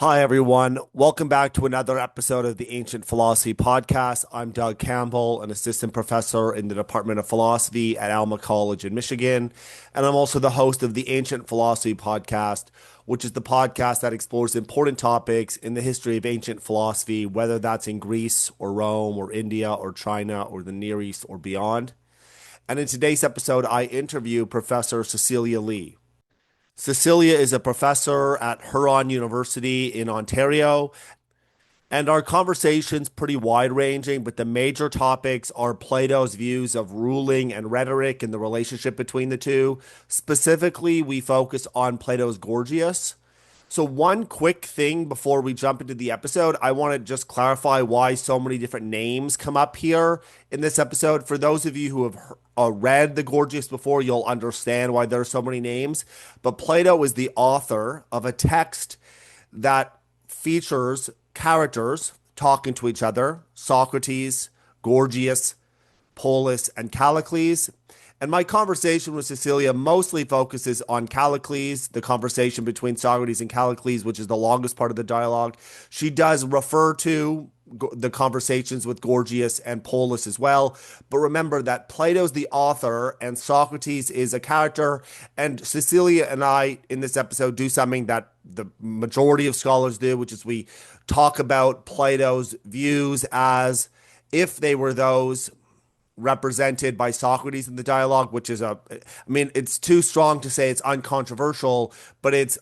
Hi, everyone. Welcome back to another episode of the Ancient Philosophy Podcast. I'm Doug Campbell, an assistant professor in the Department of Philosophy at Alma College in Michigan. And I'm also the host of the Ancient Philosophy Podcast, which is the podcast that explores important topics in the history of ancient philosophy, whether that's in Greece or Rome or India or China or the Near East or beyond. And in today's episode, I interview Professor Cecilia Li. Cecilia is a professor at Huron University in Ontario, and our conversation's pretty wide-ranging, but the major topics are Plato's views of ruling and rhetoric and the relationship between the two. Specifically, we focus on Plato's Gorgias. So one quick thing before we jump into the episode, I want to just clarify why so many different names come up here in this episode. For those of you who have read the Gorgias before, you'll understand why there are so many names. But Plato is the author of a text that features characters talking to each other: Socrates, Gorgias, Polus, and Callicles. And my conversation with Cecilia mostly focuses on Callicles, the conversation between Socrates and Callicles, which is the longest part of the dialogue. She does refer to the conversations with Gorgias and Polus as well. But remember that Plato's the author and Socrates is a character. And Cecilia and I, in this episode, do something that the majority of scholars do, which is we talk about Plato's views as if they were those represented by Socrates in the dialogue, which is it's too strong to say it's uncontroversial, but it's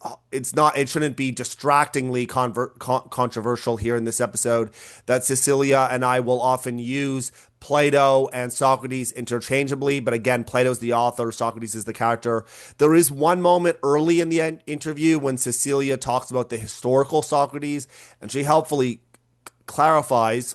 not, it shouldn't be distractingly controversial here in this episode, that Cecilia and I will often use Plato and Socrates interchangeably, but again, Plato's the author, Socrates is the character. There is one moment early in the interview when Cecilia talks about the historical Socrates, and she helpfully clarifies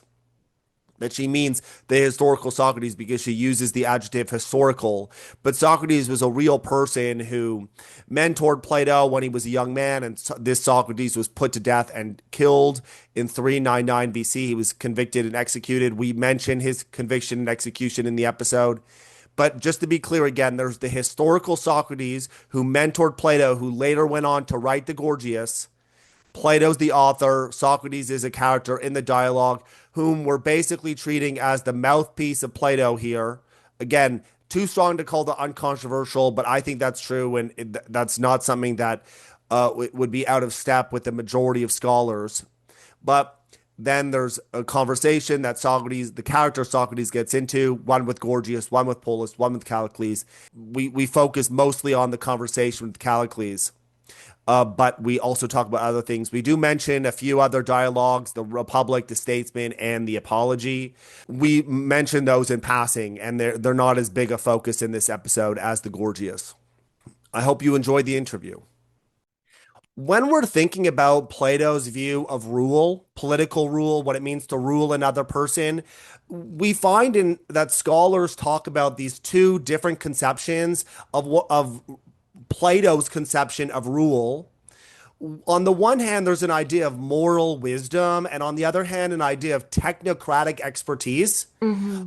that she means the historical Socrates because she uses the adjective historical. But Socrates was a real person who mentored Plato when he was a young man, and this Socrates was put to death and killed in 399 BC. He was convicted and executed. We mention his conviction and execution in the episode. But just to be clear again, there's the historical Socrates who mentored Plato, who later went on to write the Gorgias. Plato's the author. Socrates is a character in the dialogue whom we're basically treating as the mouthpiece of Plato here. Again, too strong to call the uncontroversial, but I think that's true, and that's not something that would be out of step with the majority of scholars. But then there's a conversation that Socrates, the character Socrates, gets into, one with Gorgias, one with Polus, one with Callicles. We focus mostly on the conversation with Callicles. But we also talk about other things. We do mention a few other dialogues: the Republic, the Statesman, and the Apology. We mention those in passing, and they're not as big a focus in this episode as the Gorgias. I hope you enjoyed the interview. When we're thinking about Plato's view of rule, political rule, what it means to rule another person, we find in that scholars talk about these two different conceptions of Plato's conception of rule. On the one hand, there's an idea of moral wisdom, and on the other hand, an idea of technocratic expertise.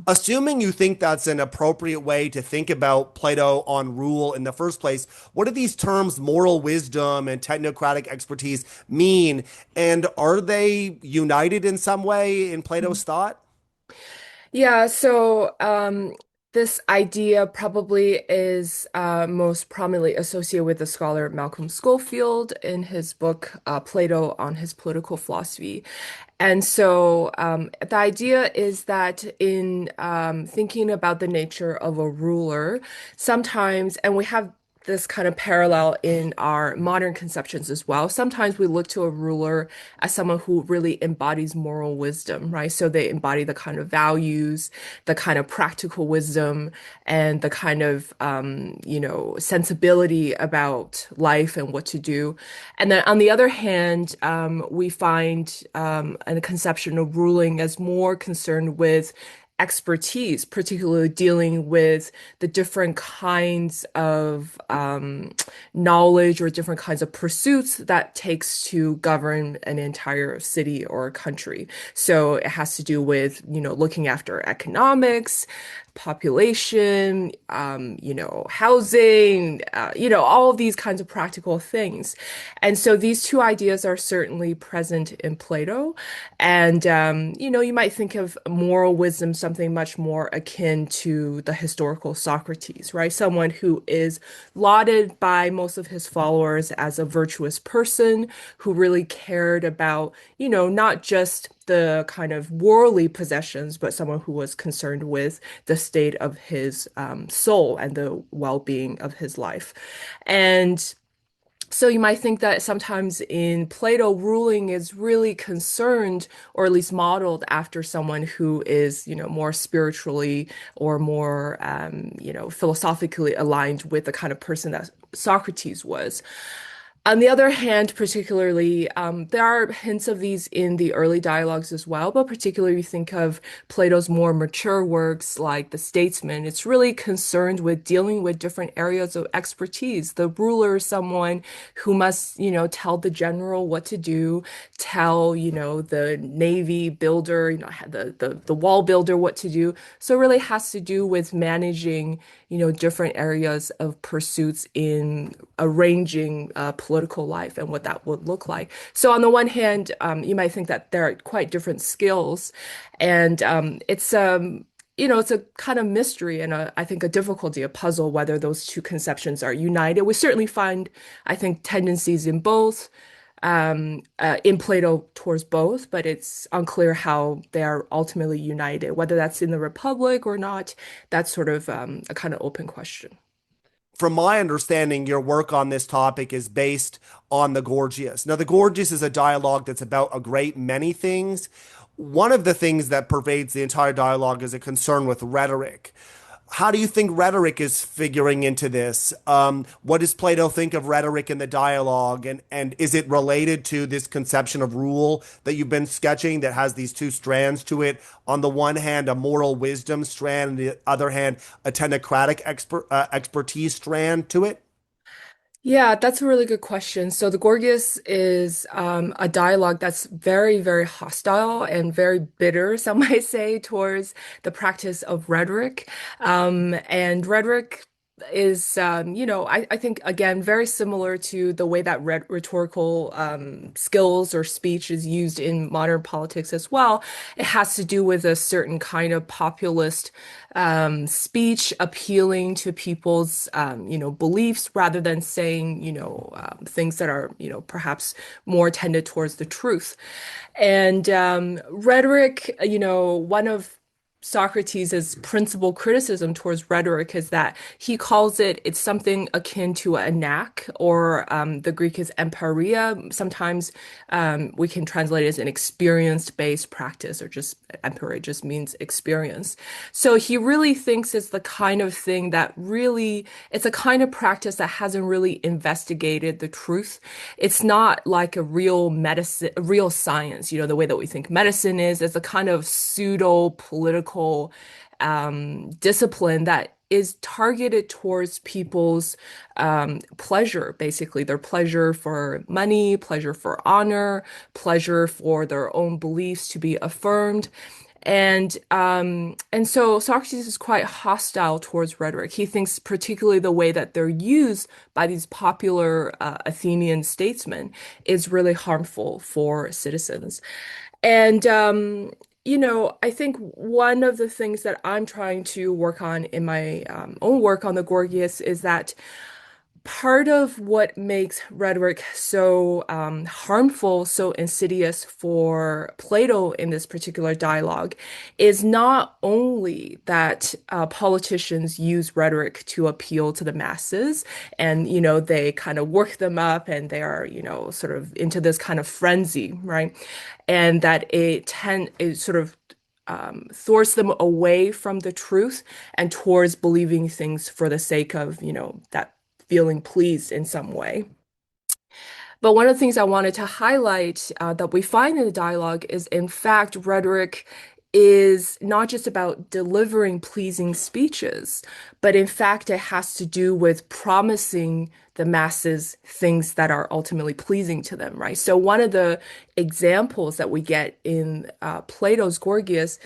Assuming you think that's an appropriate way to think about Plato on rule in the first place, what do these terms, moral wisdom and technocratic expertise, mean? And are they united in some way in Plato's thought? Yeah, so this idea probably is most prominently associated with the scholar Malcolm Schofield in his book Plato on his Political Philosophy. And so the idea is that in thinking about the nature of a ruler, sometimes, and we have this kind of parallel in our modern conceptions as well. Sometimes we look to a ruler as someone who really embodies moral wisdom, right? So they embody the kind of values, the kind of practical wisdom, and the kind of, sensibility about life and what to do. And then on the other hand, we find a conception of ruling as more concerned with expertise, particularly dealing with the different kinds of knowledge or different kinds of pursuits that takes to govern an entire city or a country. So it has to do with, looking after economics, population, housing, all of these kinds of practical things. And so these two ideas are certainly present in Plato. And, you might think of moral wisdom, something much more akin to the historical Socrates, right? Someone who is lauded by most of his followers as a virtuous person who really cared about, not just the kind of worldly possessions, but someone who was concerned with the state of his soul and the well-being of his life. And so you might think that sometimes in Plato, ruling is really concerned, or at least modeled after someone who is, more spiritually or more, philosophically aligned with the kind of person that Socrates was. On the other hand, particularly, there are hints of these in the early dialogues as well, but particularly you think of Plato's more mature works like the Statesman. It's really concerned with dealing with different areas of expertise. The ruler is someone who must, tell the general what to do, tell, the navy builder, the wall builder what to do. So it really has to do with managing, different areas of pursuits in arranging political life and what that would look like. So on the one hand, you might think that there are quite different skills, and it's a kind of mystery and I think a difficulty, a puzzle, whether those two conceptions are united. We certainly find, I think, tendencies in Plato towards both, but it's unclear how they are ultimately united. Whether that's in the Republic or not, that's sort of a kind of open question. From my understanding, your work on this topic is based on the Gorgias. Now, the Gorgias is a dialogue that's about a great many things. One of the things that pervades the entire dialogue is a concern with rhetoric. How do you think rhetoric is figuring into this? What does Plato think of rhetoric in the dialogue? And is it related to this conception of rule that you've been sketching that has these two strands to it? On the one hand, a moral wisdom strand, and the other hand, a technocratic expertise strand to it? Yeah, that's a really good question. So the Gorgias is a dialogue that's very, very hostile and very bitter, some might say, towards the practice of rhetoric. And rhetoric is, I think, again, very similar to the way that rhetorical skills or speech is used in modern politics as well. It has to do with a certain kind of populist speech appealing to people's, beliefs rather than saying, things that are, perhaps more tended towards the truth. And rhetoric, one of Socrates' principal criticism towards rhetoric is that he calls it's something akin to a knack, or the Greek is empiria. Sometimes we can translate it as an experience-based practice, or just empiria just means experience. So he really thinks it's the kind of thing that really, it's a kind of practice that hasn't really investigated the truth. It's not like a real medicine, a real science, the way that we think medicine is. It's a kind of pseudo political discipline that is targeted towards people's pleasure, basically their pleasure for money, pleasure for honor, pleasure for their own beliefs to be affirmed. And so Socrates is quite hostile towards rhetoric. He thinks particularly the way that they're used by these popular Athenian statesmen is really harmful for citizens. And I think one of the things that I'm trying to work on in my own work on the Gorgias is that part of what makes rhetoric so harmful, so insidious for Plato in this particular dialogue is not only that politicians use rhetoric to appeal to the masses and, they kind of work them up and they are, sort of into this kind of frenzy, right? And that it sort of thwarts them away from the truth and towards believing things for the sake of, that feeling pleased in some way. But one of the things I wanted to highlight that we find in the dialogue is, in fact, rhetoric is not just about delivering pleasing speeches, but in fact, it has to do with promising the masses things that are ultimately pleasing to them, right? So one of the examples that we get in Plato's Gorgias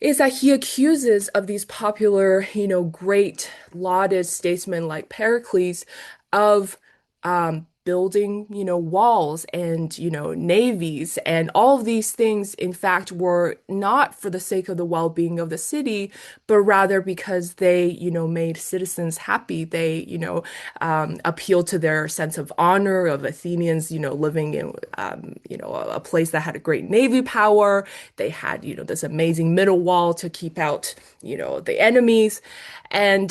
is that he accuses of these popular, great lauded statesmen like Pericles of building, walls and, navies. And all of these things, in fact, were not for the sake of the well-being of the city, but rather because they, made citizens happy. They, appealed to their sense of honor of Athenians, living in, a place that had a great navy power. They had, this amazing middle wall to keep out, the enemies. And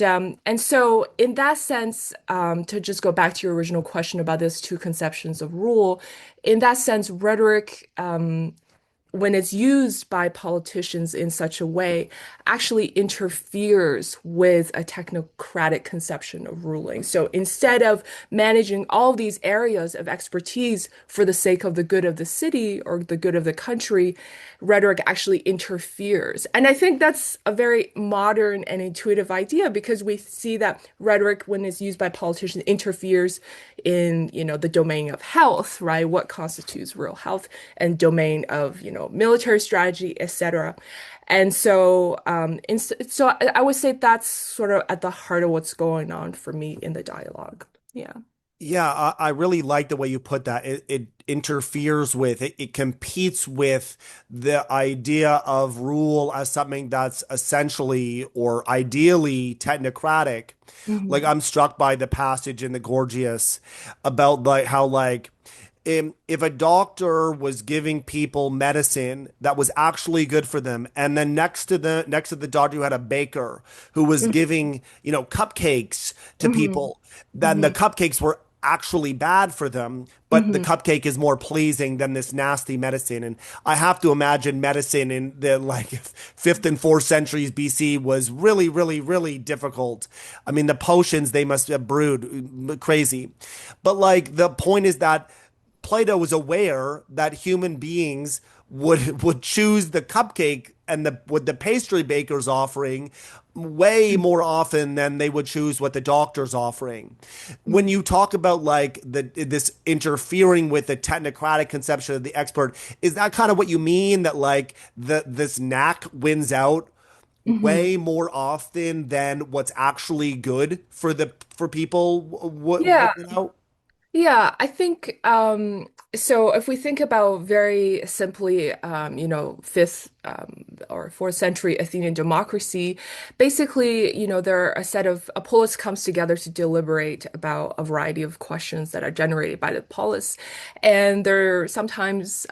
so in that sense, to just go back to your original question about these two conceptions of rule, in that sense, rhetoric, when it's used by politicians in such a way, actually interferes with a technocratic conception of ruling. So instead of managing all these areas of expertise for the sake of the good of the city or the good of the country, rhetoric actually interferes. And I think that's a very modern and intuitive idea because we see that rhetoric, when it's used by politicians, interferes in, the domain of health, right? What constitutes real health and domain of, military strategy, etc. And so, so I would say that's sort of at the heart of what's going on for me in the dialogue. Yeah. Yeah, I really like the way you put that. It interferes with, it competes with the idea of rule as something that's essentially or ideally technocratic. Like Hmm. I'm struck by the passage in the Gorgias about like how like if a doctor was giving people medicine that was actually good for them, and then next to the doctor you had a baker who was giving, cupcakes to Hmm. people, then the Hmm. cupcakes were actually bad for them, but the Hmm. cupcake is more pleasing than this nasty medicine. And I have to imagine medicine in the like fifth and fourth centuries BC was really, really, really difficult. I mean, the potions they must have brewed crazy. But like the point is that Plato was aware that human beings would choose the cupcake and the pastry baker's offering way more often than they would choose what the doctor's offering. When Hmm. you talk about like this interfering with the technocratic conception of the expert, is that kind of what you mean, that like this knack wins out Hmm. way more often than what's actually good for people Yeah. would win out? Yeah, I think so if we think about very simply fifth or fourth century Athenian democracy, basically, there are a set of a polis comes together to deliberate about a variety of questions that are generated by the polis. And they're sometimes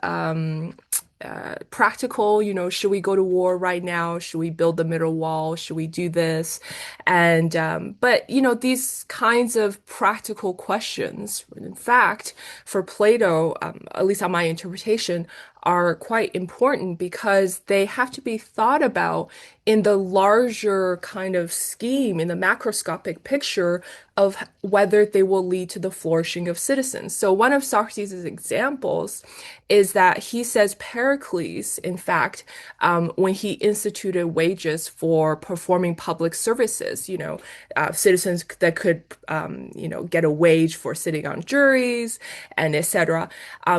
practical, should we go to war right now? Should we build the middle wall? Should we do this? And but these kinds of practical questions, in fact, for Plato, at least on my interpretation, are quite important because they have to be thought about in the larger kind of scheme, in the macroscopic picture of whether they will lead to the flourishing of citizens. So one of Socrates' examples is that he says Pericles, in fact, when he instituted wages for performing public services, citizens that could, get a wage for sitting on juries and etc.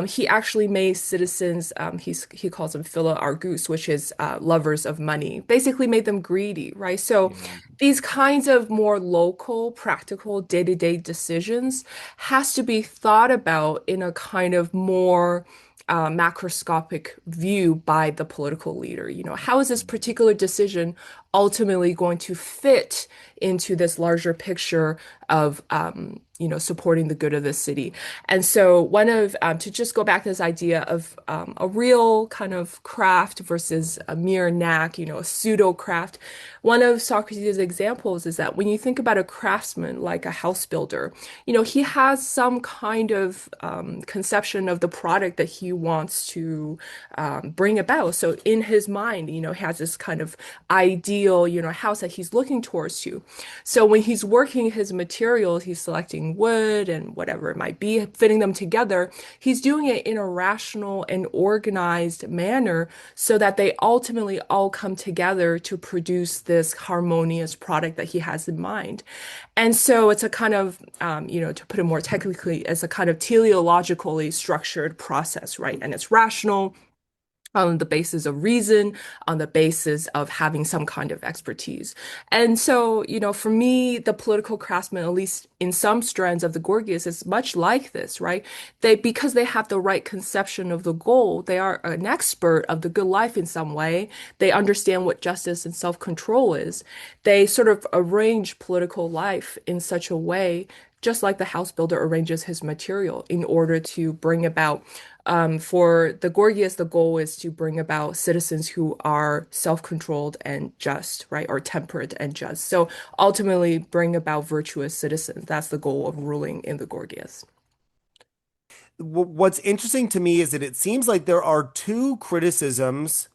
He actually made citizens, he calls them phila argus, which is lovers of money, basically made them greedy, right? So Yeah. these kinds of more local, practical, day-to-day decisions has to be thought about in a kind of more macroscopic view by the political leader. How is this particular decision ultimately going to fit into this larger picture of supporting the good of the city? And so one of to just go back to this idea of a real kind of craft versus a mere knack, a pseudo craft. One of Socrates' examples is that when you think about a craftsman like a house builder, he has some kind of conception of the product that he wants to bring about. So in his mind, he has this kind of ideal, house that he's looking towards to. So when he's working his materials, he's selecting wood and whatever it might be, fitting them together. He's doing it in a rational and organized manner so that they ultimately all come together to produce this harmonious product that he has in mind. And so it's a kind of, to put it more technically, it's a kind of teleologically structured process, right? And it's rational on the basis of reason, on the basis of having some kind of expertise. And so, for me, the political craftsman, at least in some strands of the Gorgias, is much like this, right? Because they have the right conception of the goal, they are an expert of the good life in some way. They understand what justice and self-control is. They sort of arrange political life in such a way, just like the house builder arranges his material in order to bring about for the Gorgias, the goal is to bring about citizens who are self-controlled and just, right, or temperate and just. So ultimately, bring about virtuous citizens. That's the goal of ruling in the Gorgias. What's interesting to me is that it seems like there are two criticisms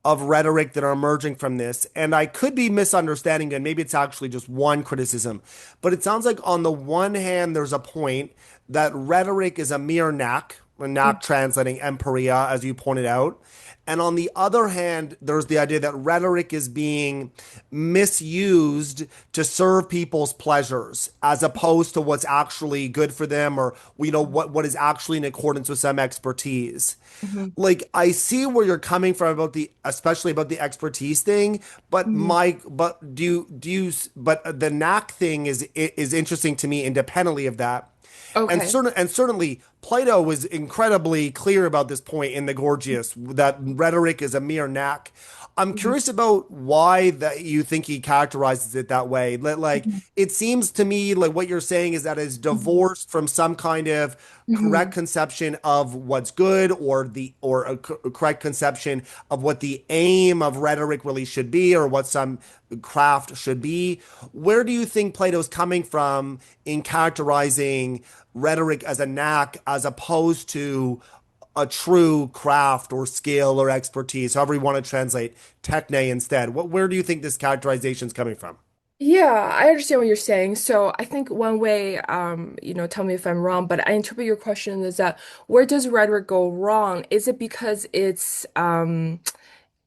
of rhetoric that are emerging from this. And I could be misunderstanding, and maybe it's actually just one criticism. But it sounds like, on the one hand, there's a point that rhetoric is a mere knack, a knack translating emporia, as you pointed out. And on the other hand, there's the idea that rhetoric is being misused to serve people's pleasures as opposed to what's actually good for them, or what is actually in accordance with some expertise. Mhm. Like, I see where you're coming from about especially about the expertise thing, but Mhm. the knack thing is interesting to me independently of that. Okay. And certainly Plato was incredibly clear about this point in the Gorgias, that rhetoric is a mere knack. I'm Mhm. curious about why that you think he characterizes it that way. Like, Mhm. it seems to me like what you're saying is that it's Mhm. divorced from some kind of correct Mhm. conception of what's good, or a correct conception of what the aim of rhetoric really should be, or what some craft should be. Where do you think Plato's coming from in characterizing rhetoric as a knack as opposed to a true craft or skill or expertise, however you want to translate techne instead? Where do you think this characterization is coming from? Yeah, I understand what you're saying. So I think one way, tell me if I'm wrong, but I interpret your question is that where does rhetoric go wrong? Is it because it's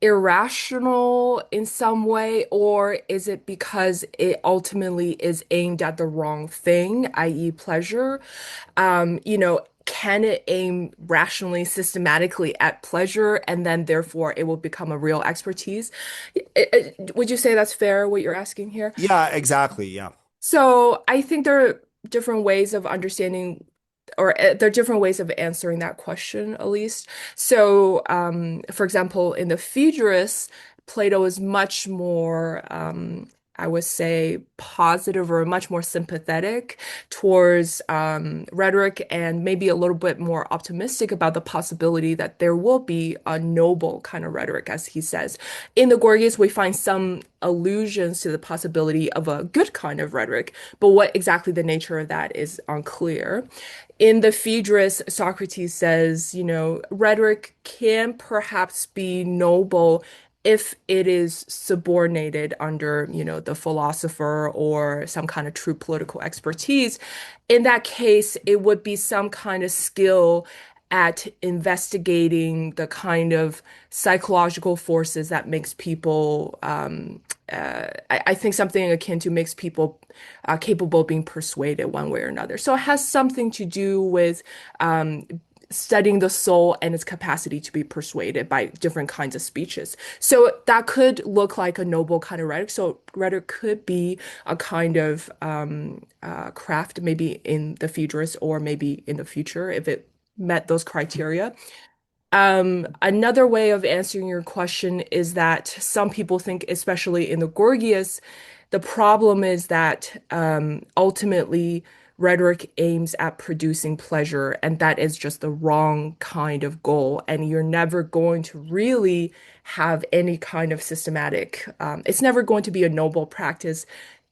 irrational in some way, or is it because it ultimately is aimed at the wrong thing, i.e., pleasure? Can it aim rationally, systematically at pleasure, and then therefore it will become a real expertise? Would you say that's fair, what you're asking here? Yeah, exactly. Yeah. So I think there are different ways of understanding, or there are different ways of answering that question, at least. So, for example, in the Phaedrus, Plato is much more, I would say, positive or much more sympathetic towards rhetoric, and maybe a little bit more optimistic about the possibility that there will be a noble kind of rhetoric, as he says. In the Gorgias, we find some allusions to the possibility of a good kind of rhetoric, but what exactly the nature of that is unclear. In the Phaedrus, Socrates says, rhetoric can perhaps be noble if it is subordinated under, the philosopher or some kind of true political expertise. In that case, it would be some kind of skill at investigating the kind of psychological forces that makes people, I think something akin to makes people capable of being persuaded one way or another. So it has something to do with um, studying the soul and its capacity to be persuaded by different kinds of speeches. So that could look like a noble kind of rhetoric. So rhetoric could be a kind of craft, maybe in the Phaedrus or maybe in the future if it met those criteria. Another way of answering your question is that some people think, especially in the Gorgias, the problem is that ultimately rhetoric aims at producing pleasure, and that is just the wrong kind of goal. And you're never going to really have any kind of systematic, it's never going to be a noble practice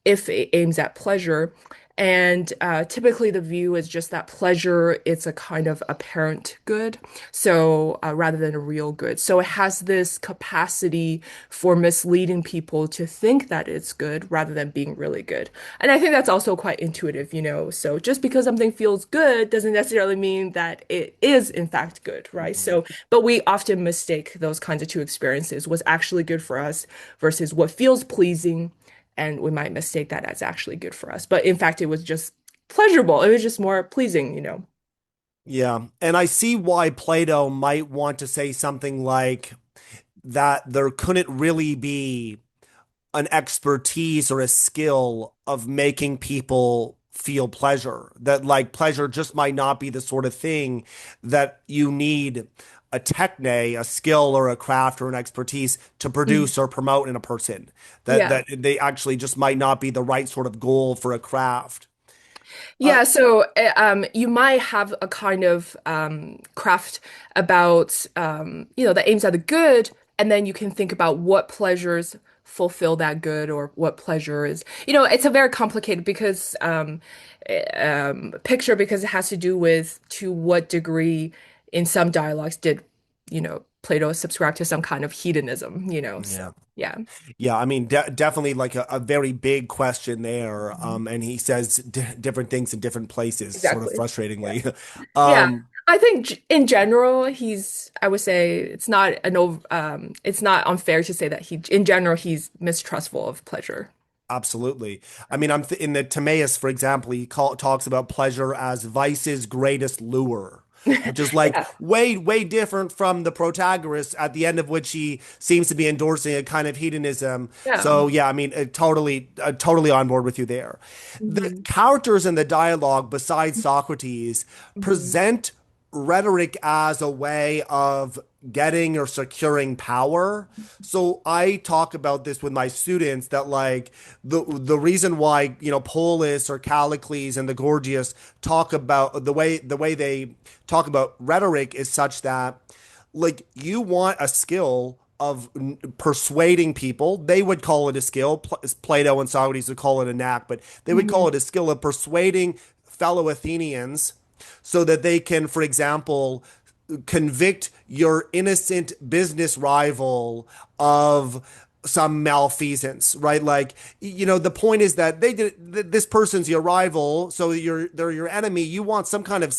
if it aims at pleasure. And typically, the view is just that pleasure, it's a kind of apparent good. So rather than a real good. So it has this capacity for misleading people to think that it's good rather than being really good. And I think that's also quite intuitive, So just because something feels good doesn't necessarily mean that it is in fact good, right? Mhm. So, but we often mistake those kinds of two experiences, what's actually good for us versus what feels pleasing. And we might mistake that as actually good for us. But in fact, it was just pleasurable. It was just more pleasing. Yeah. And I see why Plato might want to say something like that there couldn't really be an expertise or a skill of making people feel pleasure. That like pleasure just might not be the sort of thing that you need a techne, a skill or a craft or an expertise to Mhm. produce or promote in a person. That Yeah. that they actually just might not be the right sort of goal for a craft. Uh, Yeah, so you might have a kind of craft about that aims at the good, and then you can think about what pleasures fulfill that good or what pleasure is. It's a very complicated because picture because it has to do with to what degree in some dialogues did Plato subscribe to some kind of hedonism, so yeah. yeah. Yeah, I mean, definitely like a very big question there. Mhm. And he says different things in different places, sort of Exactly. Yeah. frustratingly. Yeah, um, I think in general, I would say it's not unfair to say that in general, he's mistrustful of pleasure. Absolutely. I mean, in the Timaeus, for example, talks about pleasure as vice's greatest lure, which is like Yeah, way different from the protagonist, at the end of which he seems to be endorsing a kind of hedonism. yeah. So yeah, I mean, totally on board with you there. The Hmm. characters in the dialogue, besides Socrates, Hmm. present rhetoric as a way of getting or securing power. So I talk about this with my students that like the reason why Polus or Callicles and the Gorgias talk about the way they talk about rhetoric is such that like you want a skill of persuading people. They would call it a skill. Plato and Socrates would call it a knack, but they would call Hmm. it a skill of persuading fellow Athenians so that they can, for example, convict your innocent business rival of some malfeasance, right? Like, the point is that this person's your rival, so they're your enemy. You want some kind of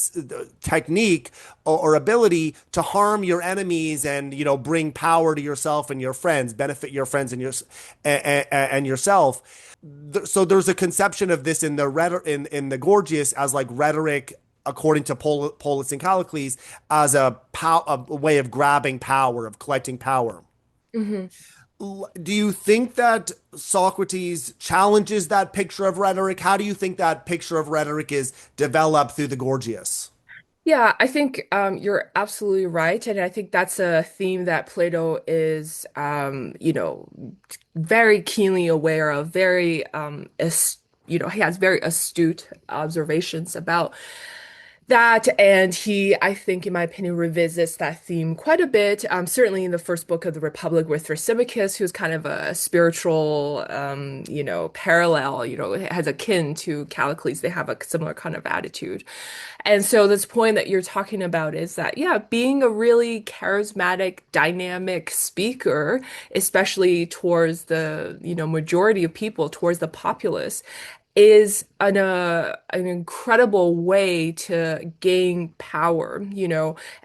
technique or ability to harm your enemies and bring power to yourself and your friends, benefit your friends and and yourself. So there's a conception of this in the in the Gorgias as like rhetoric according to Polus and Callicles, as a way of grabbing power, of collecting power. Hmm. Do you think that Socrates challenges that picture of rhetoric? How do you think that picture of rhetoric is developed through the Gorgias? Yeah, I think you're absolutely right, and I think that's a theme that Plato is, very keenly aware of. Very, he has very astute observations about that, and I think, in my opinion, revisits that theme quite a bit. Certainly in the first book of the Republic with Thrasymachus, who's kind of a spiritual, parallel, has akin to Callicles. They have a similar kind of attitude. And so this point that you're talking about is that, yeah, being a really charismatic, dynamic speaker, especially towards the, majority of people, towards the populace, is an incredible way to gain power,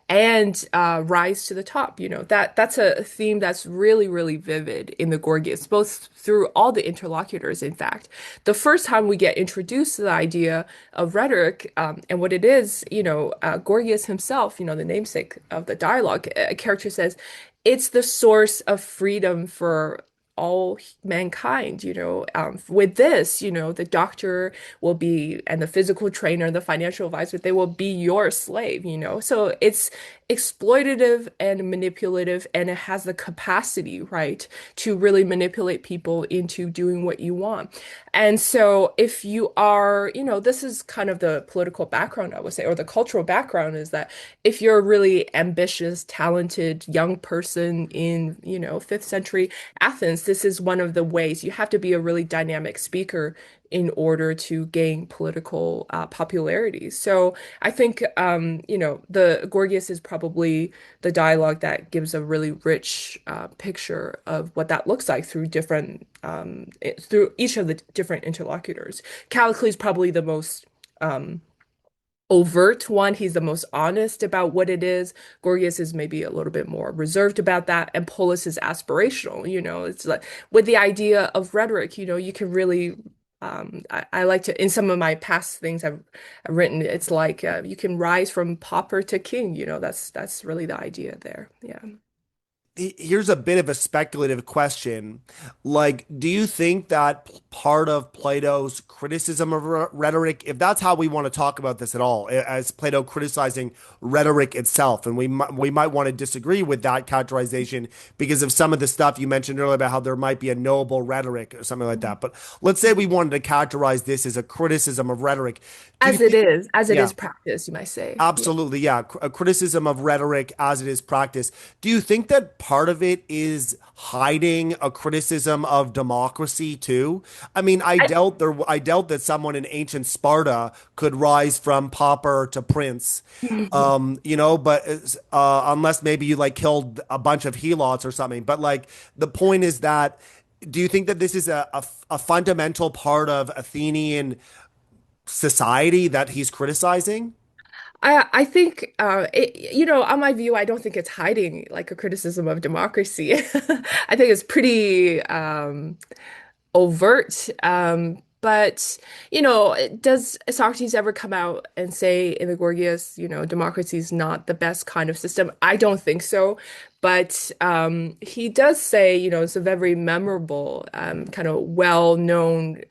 and rise to the top. That's a theme that's really, really vivid in the Gorgias, both through all the interlocutors, in fact. The first time we get introduced to the idea of rhetoric, and what it is, Gorgias himself, the namesake of the dialogue, a character says, it's the source of freedom for all mankind. With this, the doctor will be, and the physical trainer, the financial advisor, they will be your slave, so it's exploitative and manipulative, and it has the capacity, right, to really manipulate people into doing what you want. And so if you are, this is kind of the political background, I would say, or the cultural background, is that if you're a really ambitious, talented young person in, 5th century Athens, this is one of the ways you have to be a really dynamic speaker in order to gain political popularity. So I think, the Gorgias is probably the dialogue that gives a really rich picture of what that looks like through through each of the different interlocutors. Callicles is probably the most overt one. He's the most honest about what it is. Gorgias is maybe a little bit more reserved about that. And Polus is aspirational. It's like with the idea of rhetoric, you can really I like to, in some of my past things I've written, it's like you can rise from pauper to king. That's really the idea there. Yeah. Here's a bit of a speculative question. Like, do you think that part of Plato's criticism of rhetoric, if that's how we want to talk about this at all, as Plato criticizing rhetoric itself, and we might want to disagree with that characterization because of some of the stuff you mentioned earlier about how there might be a noble rhetoric or something like that. But let's say we wanted to characterize this as a criticism of rhetoric. Do you think, As it yeah. is practice, you might say. Yeah. Absolutely, yeah. A criticism of rhetoric as it is practice. Do you think that part of it is hiding a criticism of democracy too? I mean, I, I doubt that someone in ancient Sparta could rise from pauper to prince. But unless maybe you like killed a bunch of helots or something. But like the point is that do you think that this is a fundamental part of Athenian society that he's criticizing? I think on my view, I don't think it's hiding like a criticism of democracy. I think it's pretty overt. But does Socrates ever come out and say in the Gorgias, democracy is not the best kind of system? I don't think so. But he does say, it's a very memorable, kind of well-known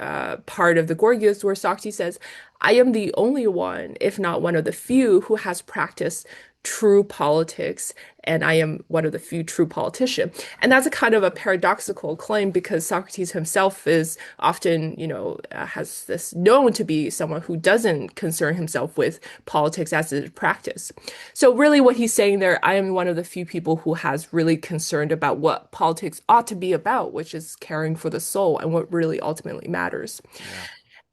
part of the Gorgias where Socrates says, I am the only one, if not one of the few, who has practiced true politics, and I am one of the few true politicians. And that's a kind of a paradoxical claim because Socrates himself is often, has this known to be someone who doesn't concern himself with politics as a practice. So really what he's saying there, I am one of the few people who has really concerned about what politics ought to be about, which is caring for the soul and what really ultimately matters. Yeah.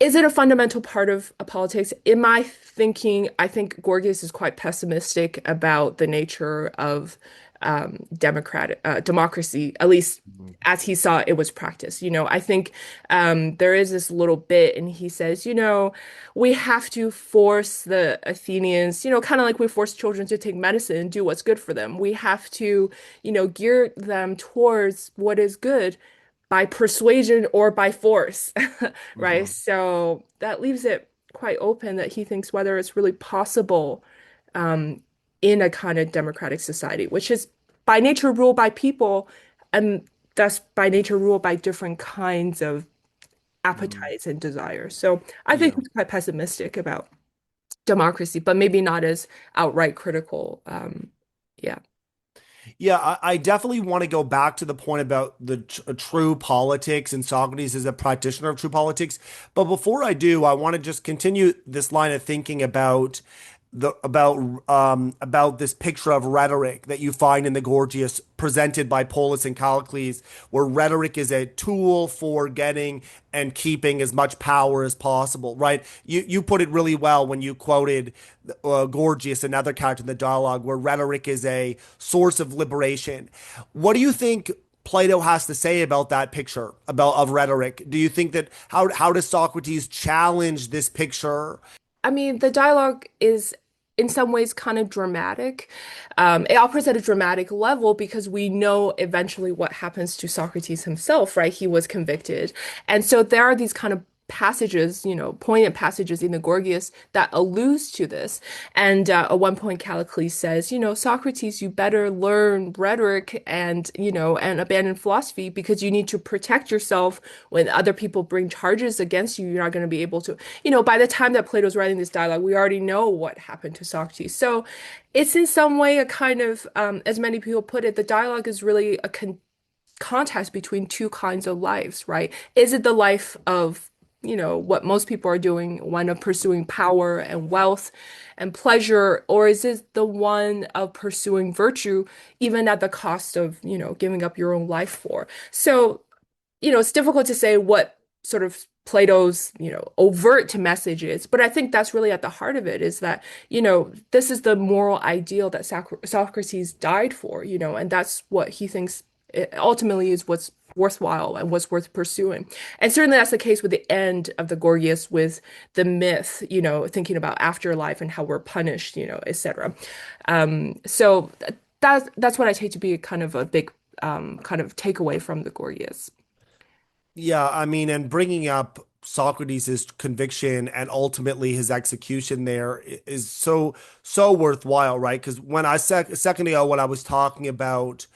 Is it a fundamental part of politics? In my thinking, I think Gorgias is quite pessimistic about the nature of democracy, at least Mhm. as he saw it was practiced. I think there is this little bit, and he says, we have to force the Athenians, kind of like we force children to take medicine and do what's good for them. We have to, gear them towards what is good by persuasion or by force, right? Mhm. So that leaves it quite open that he thinks whether it's really possible um, in a kind of democratic society, which is by nature ruled by people and thus by nature ruled by different kinds of Mhm. appetites and desires. So I think Yeah. he's quite pessimistic about democracy, but maybe not as outright critical. Yeah. Yeah, I definitely want to go back to the point about the true politics and Socrates as a practitioner of true politics. But before I do, I want to just continue this line of thinking about about this picture of rhetoric that you find in the Gorgias presented by Polus and Callicles, where rhetoric is a tool for getting and keeping as much power as possible, right? You put it really well when you quoted Gorgias, another character in the dialogue, where rhetoric is a source of liberation. What do you think Plato has to say about that picture about of rhetoric? Do you think that how does Socrates challenge this picture? I mean, the dialogue is in some ways kind of dramatic. It operates at a dramatic level because we know eventually what happens to Socrates himself, right? He was convicted. And so there are these kind of passages, poignant passages in the Gorgias that alludes to this. And at one point, Callicles says, Socrates, you better learn rhetoric and abandon philosophy because you need to protect yourself when other people bring charges against you. You're not going to be able to, by the time that Plato's writing this dialogue, we already know what happened to Socrates. So it's in some way a kind of, as many people put it, the dialogue is really a contrast between two kinds of lives, right? Is it the life of what most people are doing, one of pursuing power and wealth and pleasure, or is it the one of pursuing virtue, even at the cost of, giving up your own life for? So, it's difficult to say what sort of Plato's, overt message is, but I think that's really at the heart of it is that, this is the moral ideal that Socrates died for, and that's what he thinks it ultimately is what's worthwhile and what's worth pursuing. And certainly that's the case with the end of the Gorgias with the myth, thinking about afterlife and how we're punished, etc. So that's what I take to be kind of a big kind of takeaway from the Gorgias. Yeah, I mean, and bringing up Socrates' conviction and ultimately his execution there is so worthwhile, right? Because when a second ago when I was talking about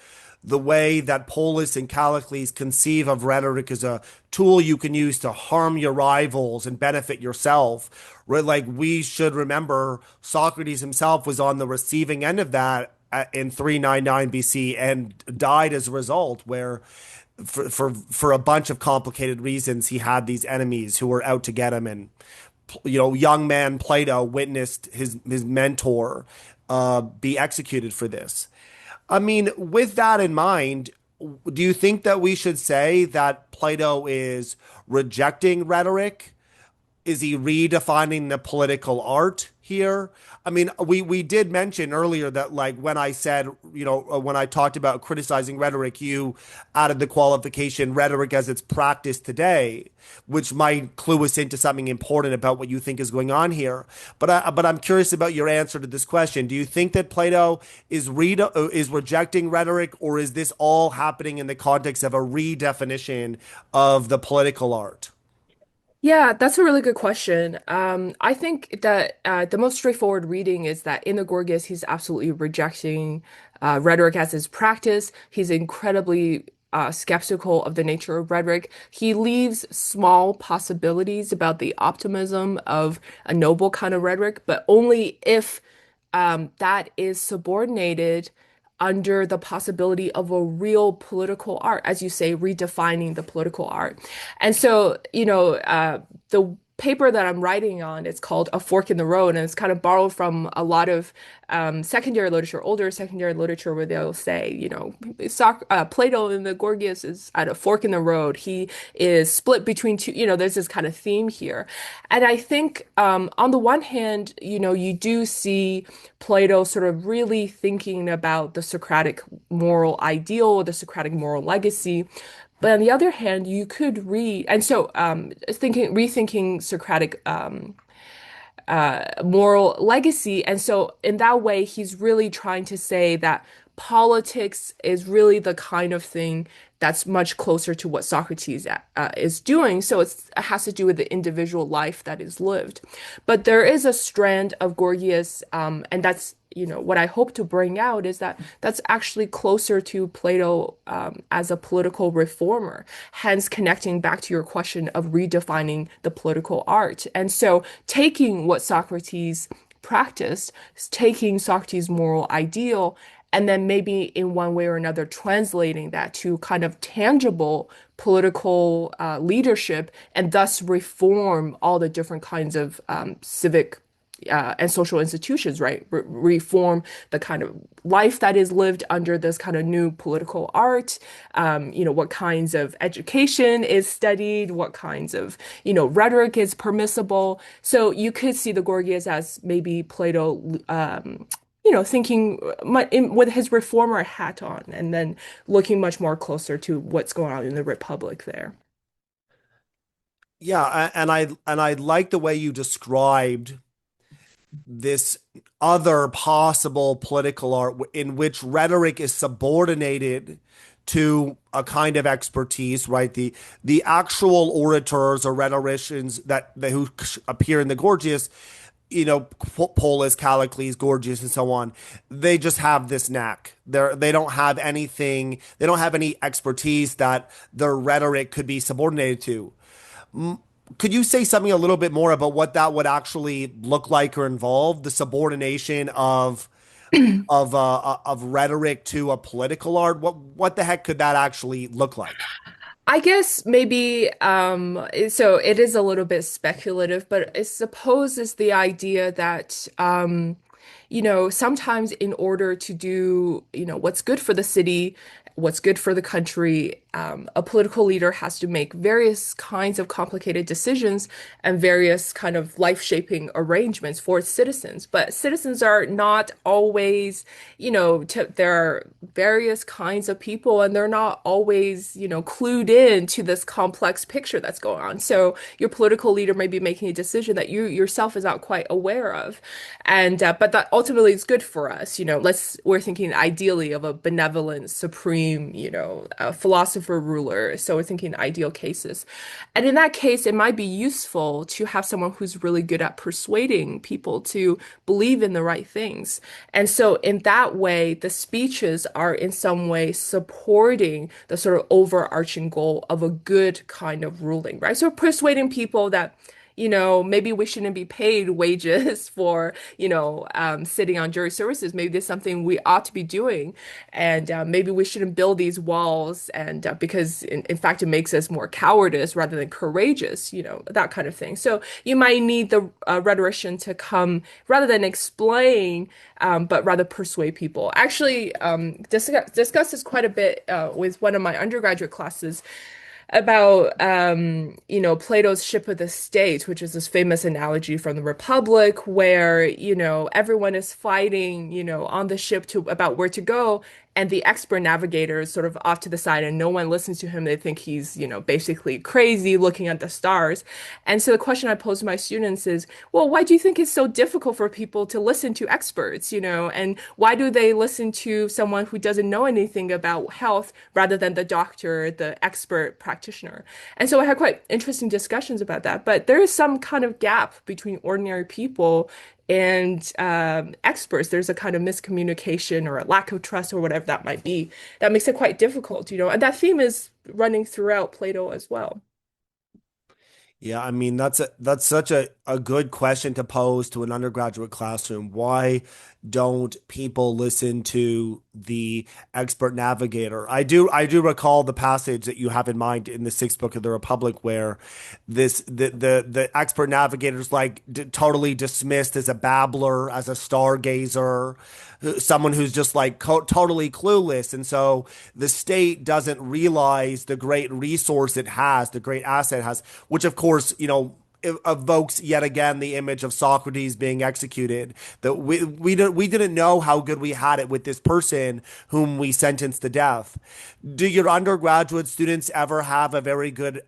the way that Polus and Callicles conceive of rhetoric as a tool you can use to harm your rivals and benefit yourself, right? Like we should remember Socrates himself was on the receiving end of that in 399 BC and died as a result, where for a bunch of complicated reasons he had these enemies who were out to get him, and young man Plato witnessed his mentor be executed for this. I mean, with that in mind, do you think that we should say that Plato is rejecting rhetoric? Is he redefining the political art here? I mean, we did mention earlier that like when I said, when I talked about criticizing rhetoric, you added the qualification rhetoric as it's practiced today, which might clue us into something important about what you think is going on here. But I'm curious about your answer to this question. Do you think that Plato is rejecting rhetoric, or is this all happening in the context of a redefinition of the political art? Yeah, that's a really good question. I think that the most straightforward reading is that in the Gorgias, he's absolutely rejecting rhetoric as his practice. He's incredibly skeptical of the nature of rhetoric. He leaves small possibilities about the optimism of a noble kind of rhetoric, but only if that is subordinated under the possibility of a real political art, as you say, redefining the political art. And so, the paper that I'm writing on, it's called A Fork in the Road, and it's kind of borrowed from a lot of secondary literature, older secondary literature, where they'll say, Plato in the Gorgias is at a fork in the road. He is split between two, there's this kind of theme here. And I think on the one hand, you do see Plato sort of really thinking about the Socratic moral ideal, the Socratic moral legacy. But on the other hand, you could read, and so rethinking Socratic moral legacy. And so, in that way, he's really trying to say that politics is really the kind of thing that's much closer to what Socrates is doing. So it has to do with the individual life that is lived. But there is a strand of Gorgias, and that's what I hope to bring out is that that's actually closer to Plato as a political reformer, hence connecting back to your question of redefining the political art. And so taking what Socrates practiced, taking Socrates' moral ideal, and then maybe in one way or another translating that to kind of tangible political leadership, and thus reform all the different kinds of civic and social institutions, right? Reform the kind of life that is lived under this kind of new political art. What kinds of education is studied, what kinds of, rhetoric is permissible. So you could see the Gorgias as maybe Plato, thinking with his reformer hat on, and then looking much more closer to what's going on in the Republic there. Yeah, and I like the way you described this other possible political art in which rhetoric is subordinated to a kind of expertise, right? The actual orators or rhetoricians that who appear in the Gorgias, Polus, Callicles, Gorgias, and so on, they just have this knack. They don't have anything. They don't have any expertise that their rhetoric could be subordinated to. Could you say something a little bit more about what that would actually look like or involve, the subordination of rhetoric to a political art? What the heck could that actually look like? I guess maybe so it is a little bit speculative, but I suppose it's the idea that sometimes in order to do, what's good for the city, what's good for the country, a political leader has to make various kinds of complicated decisions and various kind of life-shaping arrangements for its citizens. But citizens are not always, there are various kinds of people, and they're not always, clued in to this complex picture that's going on. So your political leader may be making a decision that you yourself is not quite aware of. And but that ultimately is good for us. We're thinking ideally of a benevolent, supreme extreme, philosopher ruler. So we're thinking ideal cases. And in that case, it might be useful to have someone who's really good at persuading people to believe in the right things. And so in that way, the speeches are in some way supporting the sort of overarching goal of a good kind of ruling, right? So persuading people that maybe we shouldn't be paid wages for, sitting on jury services. Maybe there's something we ought to be doing. And maybe we shouldn't build these walls. And because, in fact, it makes us more cowardice rather than courageous, that kind of thing. So you might need the rhetorician to come rather than explain, but rather persuade people. Actually, discuss this quite a bit with one of my undergraduate classes about Plato's ship of the state, which is this famous analogy from the Republic where everyone is fighting on the ship to about where to go, and the expert navigator is sort of off to the side and no one listens to him. They think he's basically crazy looking at the stars. And so the question I pose to my students is, well, why do you think it's so difficult for people to listen to experts, and why do they listen to someone who doesn't know anything about health rather than the doctor, the expert practitioner? And so I had quite interesting discussions about that. But there is some kind of gap between ordinary people and experts. There's a kind of miscommunication or a lack of trust or whatever that might be that makes it quite difficult, and that theme is running throughout Plato as well. Yeah, I mean that's such a good question to pose to an undergraduate classroom. Why don't people listen to the expert navigator? I do recall the passage that you have in mind in the sixth book of the Republic where the expert navigator is like totally dismissed as a babbler, as a stargazer, someone who's just like totally clueless. And so the state doesn't realize the great resource it has, the great asset it has, which of course, evokes yet again the image of Socrates being executed. That we didn't know how good we had it with this person whom we sentenced to death. Do your undergraduate students ever have a very good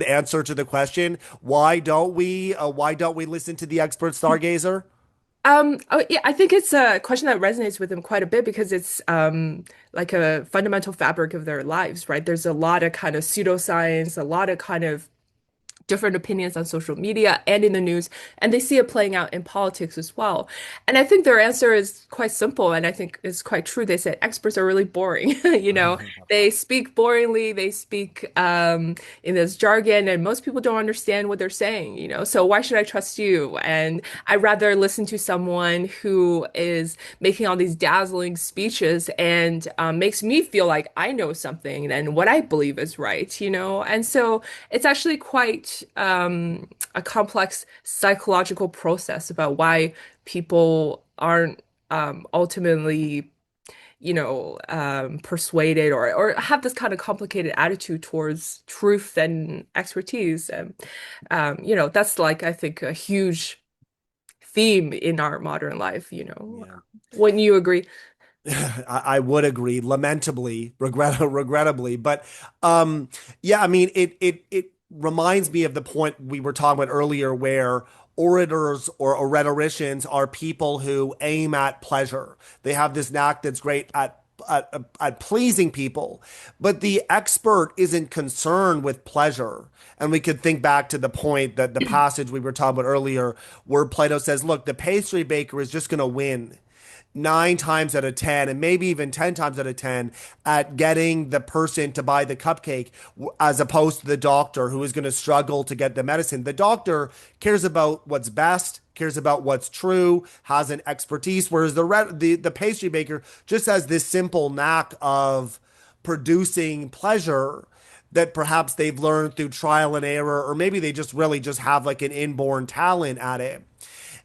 answer to the question? Why don't we listen to the expert stargazer? Oh, yeah, I think it's a question that resonates with them quite a bit because it's like a fundamental fabric of their lives, right? There's a lot of kind of pseudoscience, a lot of kind of different opinions on social media and in the news, and they see it playing out in politics as well. And I think their answer is quite simple, and I think it's quite true. They said experts are really boring. They speak boringly, they speak in this jargon, and most people don't understand what they're saying, So why should I trust you? And I'd rather listen to someone who is making all these dazzling speeches and makes me feel like I know something and what I believe is right. And so it's actually quite a complex psychological process about why people aren't ultimately, persuaded or have this kind of complicated attitude towards truth and expertise. And, that's like, I think, a huge theme in our modern life. Yeah. Wouldn't you agree? I would agree, lamentably, regrettably, but yeah, I mean, it reminds me of the point we were talking about earlier, where orators or rhetoricians are people who aim at pleasure. They have this knack that's great at pleasing people, but the expert isn't concerned with pleasure. And we could think back to the point that the passage we were talking about earlier, where Plato says, "Look, the pastry baker is just going to win." 9 times out of 10, and maybe even 10 times out of 10, at getting the person to buy the cupcake, as opposed to the doctor who is going to struggle to get the medicine. The doctor cares about what's best, cares about what's true, has an expertise, whereas the pastry baker just has this simple knack of producing pleasure that perhaps they've learned through trial and error, or maybe they just really just have like an inborn talent at it.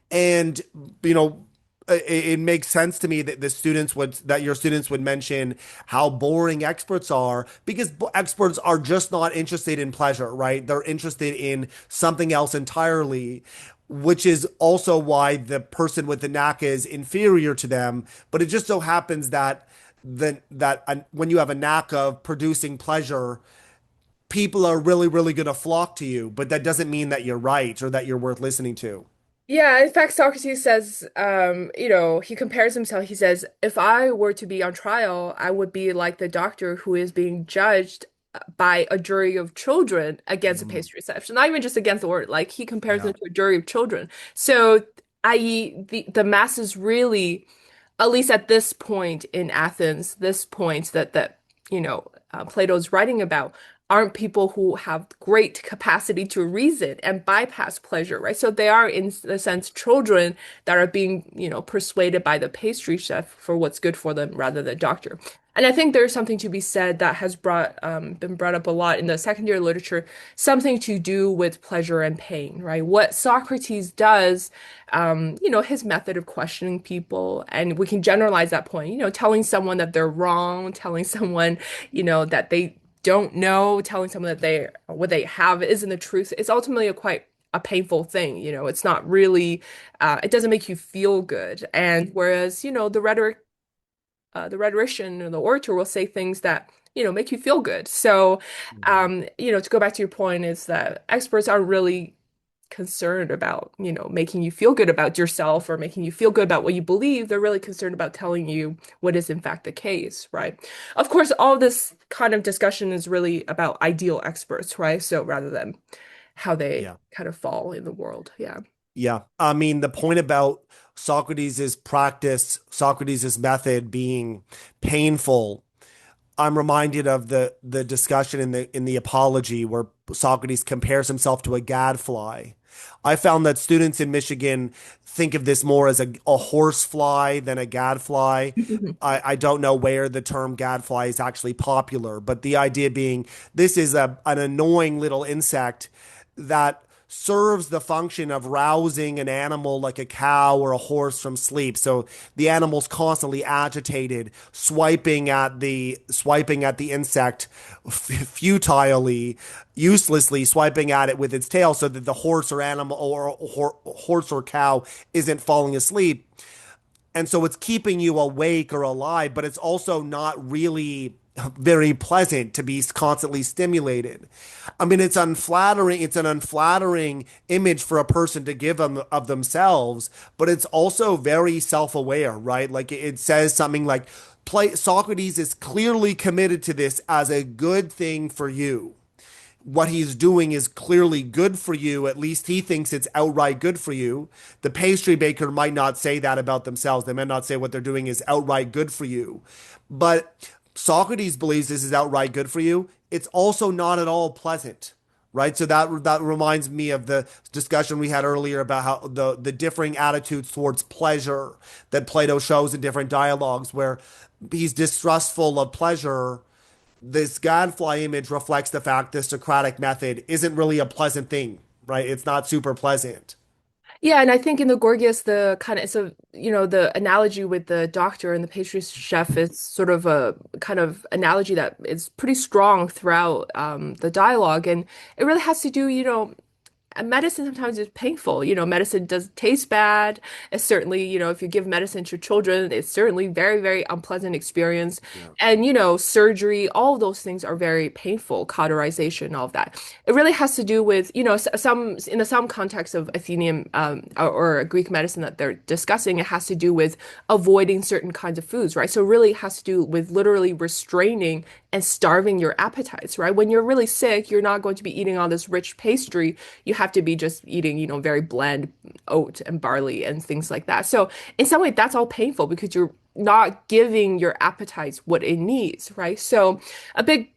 And you know it makes sense to me that your students would mention how boring experts are, because experts are just not interested in pleasure, right? They're interested in something else entirely, which is also why the person with the knack is inferior to them. But it just so happens that when you have a knack of producing pleasure, people are really, really going to flock to you. But that doesn't mean that you're right or that you're worth listening to. Yeah, in fact, Socrates says, he compares himself. He says, if I were to be on trial, I would be like the doctor who is being judged by a jury of children against a Mm, pastry chef. So not even just against the word, like he compares yeah. them to a jury of children. So, i.e., the masses really, at least at this point in Athens, this point Plato's writing about, aren't people who have great capacity to reason and bypass pleasure, right? So they are, in a sense, children that are being, persuaded by the pastry chef for what's good for them rather than doctor. And I think there's something to be said that has been brought up a lot in the secondary literature, something to do with pleasure and pain, right? What Socrates does, his method of questioning people, and we can generalize that point, telling someone that they're wrong, telling someone, that they don't know, telling someone that what they have isn't the truth. It's ultimately a painful thing. It's not really, it doesn't make you feel good. And whereas, the rhetorician or the orator will say things that, make you feel good. So, Mhm. to go back to your point is that experts are really concerned about, making you feel good about yourself or making you feel good about what you believe. They're really concerned about telling you what is in fact the case, right? Of course, all this kind of discussion is really about ideal experts, right? So rather than how they Yeah. kind of fall in the world. Yeah. Yeah. I mean, the point about Socrates' practice, Socrates' method being painful, I'm reminded of the discussion in the Apology where Socrates compares himself to a gadfly. I found that students in Michigan think of this more as a horsefly than a gadfly. I don't know where the term gadfly is actually popular, but the idea being this is an annoying little insect that serves the function of rousing an animal like a cow or a horse from sleep. So the animal's constantly agitated, swiping at the insect futilely, uselessly swiping at it with its tail so that the horse or animal or horse or cow isn't falling asleep. And so it's keeping you awake or alive, but it's also not really very pleasant to be constantly stimulated. I mean, it's unflattering. It's an unflattering image for a person to give them of themselves, but it's also very self-aware, right? Like it says something like, Socrates is clearly committed to this as a good thing for you. What he's doing is clearly good for you. At least he thinks it's outright good for you. The pastry baker might not say that about themselves. They might not say what they're doing is outright good for you. But Socrates believes this is outright good for you. It's also not at all pleasant, right? So that reminds me of the discussion we had earlier about how the differing attitudes towards pleasure that Plato shows in different dialogues, where he's distrustful of pleasure. This gadfly image reflects the fact the Socratic method isn't really a pleasant thing, right? It's not super pleasant. Yeah, and I think in the Gorgias, the kind of it's a the analogy with the doctor and the pastry chef is sort of a kind of analogy that is pretty strong throughout the dialogue, and it really has to do, and medicine sometimes is painful. Medicine does taste bad. It's certainly, if you give medicine to children, it's certainly very, very unpleasant experience. Yeah. And, surgery, all of those things are very painful, cauterization, all of that. It really has to do with, some in some context of Athenian or Greek medicine that they're discussing, it has to do with avoiding certain kinds of foods, right? So really it has to do with literally restraining and starving your appetites, right? When you're really sick, you're not going to be eating all this rich pastry. You have to be just eating, very bland oat and barley and things like that. So in some way, that's all painful because you're not giving your appetites what it needs, right? So a big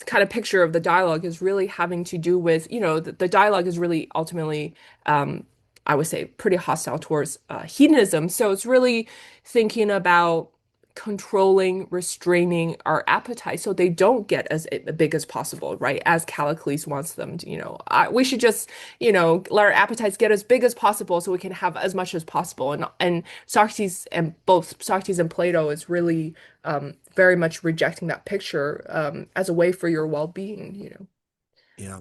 kind of picture of the dialogue is really having to do with, the dialogue is really ultimately, I would say, pretty hostile towards hedonism. So it's really thinking about controlling, restraining our appetite so they don't get as big as possible, right? As Callicles wants them to, we should just, let our appetites get as big as possible so we can have as much as possible. And Socrates and both Socrates and Plato is really very much rejecting that picture as a way for your well-being. Yeah.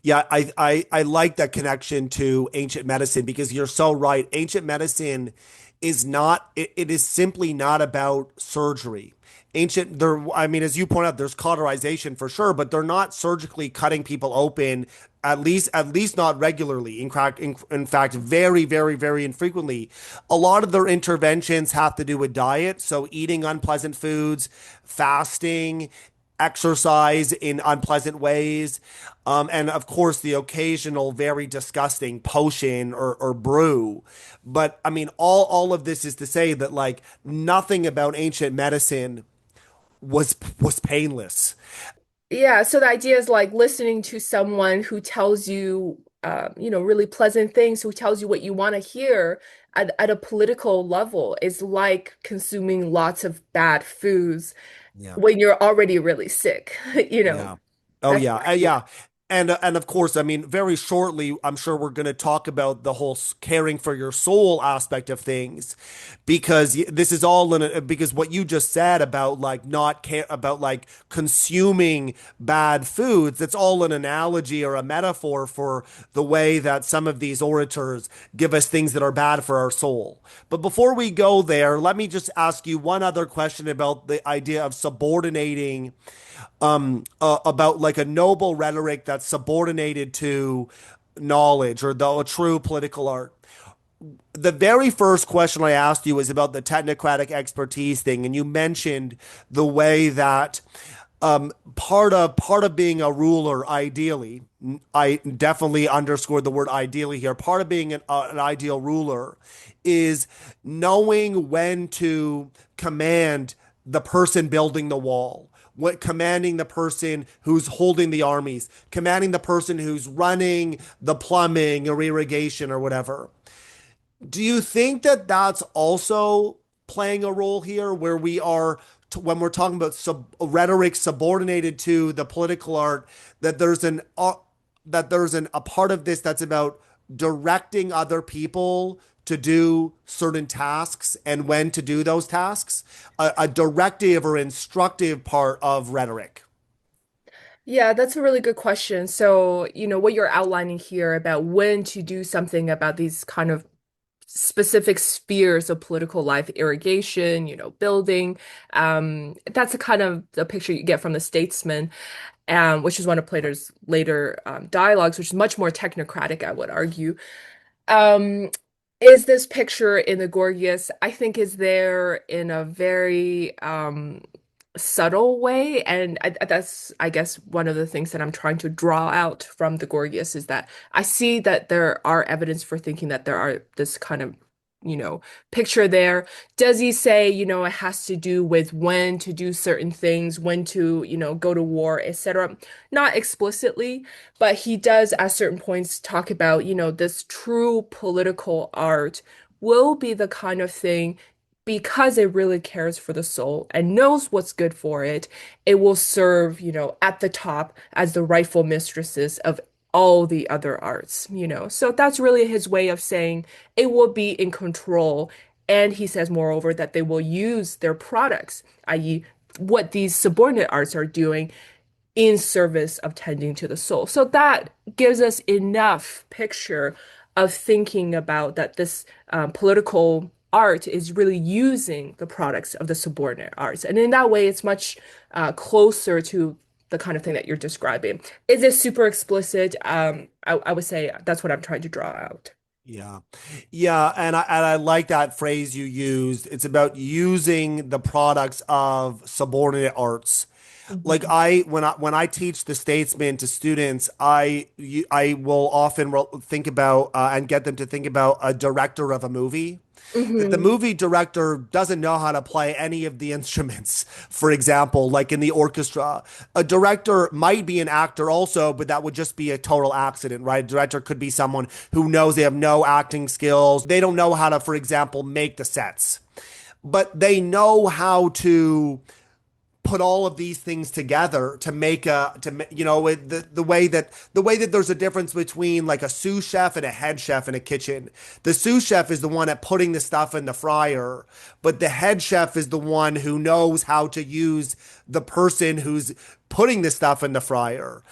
Yeah, I like that connection to ancient medicine because you're so right. Ancient medicine is not, it is simply not about surgery. ancient there I mean, as you point out, there's cauterization for sure, but they're not surgically cutting people open, at least not regularly. In fact, very, very, very infrequently. A lot of their interventions have to do with diet, so eating unpleasant foods, fasting, exercise in unpleasant ways, and of course the occasional very disgusting potion or brew. But I mean, all of this is to say that like nothing about ancient medicine was painless. Yeah, so the idea is like listening to someone who tells you, really pleasant things, who tells you what you want to hear at a political level is like consuming lots of bad foods Yeah. when you're already really sick. Yeah. Oh That's yeah. the idea. Yeah. And of course, I mean, very shortly, I'm sure we're going to talk about the whole caring for your soul aspect of things, because this is all because what you just said about like not care about like consuming bad foods, it's all an analogy or a metaphor for the way that some of these orators give us things that are bad for our soul. But before we go there, let me just ask you one other question about the idea of subordinating about like a noble rhetoric that's subordinated to knowledge or though a true political art. The very first question I asked you was about the technocratic expertise thing, and you mentioned the way that part of being a ruler, ideally, I definitely underscored the word ideally here. Part of being an ideal ruler is knowing when to command the person building the wall, what commanding the person who's holding the armies, commanding the person who's running the plumbing or irrigation or whatever. Do you think that that's also playing a role here where we are when we're talking about rhetoric subordinated to the political art, that there's a part of this that's about directing other people to do certain tasks and when to do those tasks, a directive or instructive part of rhetoric? Yeah, that's a really good question. So, what you're outlining here about when to do something about these kind of specific spheres of political life, irrigation, building. That's a kind of the picture you get from the Statesman, which is one of Plato's later dialogues, which is much more technocratic, I would argue. Um, is this picture in the Gorgias, I think, is there in a very subtle way. And that's, I guess, one of the things that I'm trying to draw out from the Gorgias is that I see that there are evidence for thinking that there are this kind of, picture there. Does he say, it has to do with when to do certain things, when to, go to war, etc.? Not explicitly, but he does at certain points talk about, this true political art will be the kind of thing because it really cares for the soul and knows what's good for it, it will serve, at the top as the rightful mistresses of all the other arts. So that's really his way of saying it will be in control. And he says, moreover, that they will use their products, i.e., what these subordinate arts are doing in service of tending to the soul. So that gives us enough picture of thinking about that this political art is really using the products of the subordinate arts. And in that way, it's much closer to the kind of thing that you're describing. Is it super explicit? I would say that's what I'm trying to draw out. Yeah. Yeah, and I like that phrase you used. It's about using the products of subordinate arts. Like Mhm. when I teach the Statesman to students, I will often think about and get them to think about a director of a movie. That the Hmm. movie director doesn't know how to play any of the instruments. For example, like in the orchestra, a director might be an actor also, but that would just be a total accident, right? A director could be someone who knows they have no acting skills. They don't know how to, for example, make the sets, but they know how to put all of these things together to make the way that there's a difference between like a sous chef and a head chef in a kitchen. The sous chef is the one at putting the stuff in the fryer, but the head chef is the one who knows how to use the person who's putting the stuff in the fryer.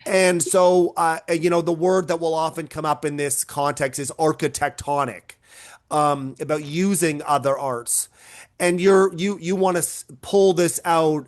And so the word that will often come up in this context is architectonic, about using other arts. and you want to pull this out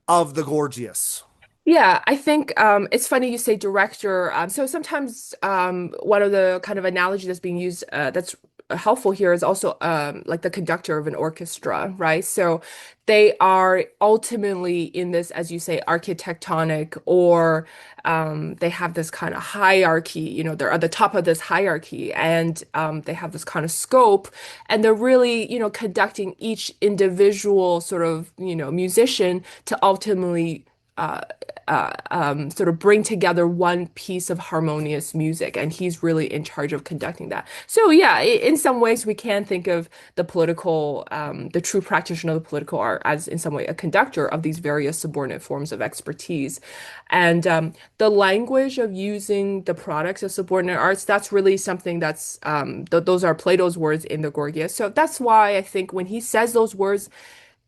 of the Gorgias. Yeah, I think it's funny you say director. So sometimes one of the kind of analogy that's being used that's helpful here is also like the conductor of an orchestra, right? So they are ultimately in this, as you say, architectonic, or they have this kind of hierarchy. They're at the top of this hierarchy, and they have this kind of scope, and they're really, conducting each individual sort of, musician to ultimately uh, sort of bring together one piece of harmonious music, and he's really in charge of conducting that. So yeah, in some ways we can think of the true practitioner of the political art as in some way a conductor of these various subordinate forms of expertise. And the language of using the products of subordinate arts, that's really something that's those are Plato's words in the Gorgias. So that's why I think when he says those words,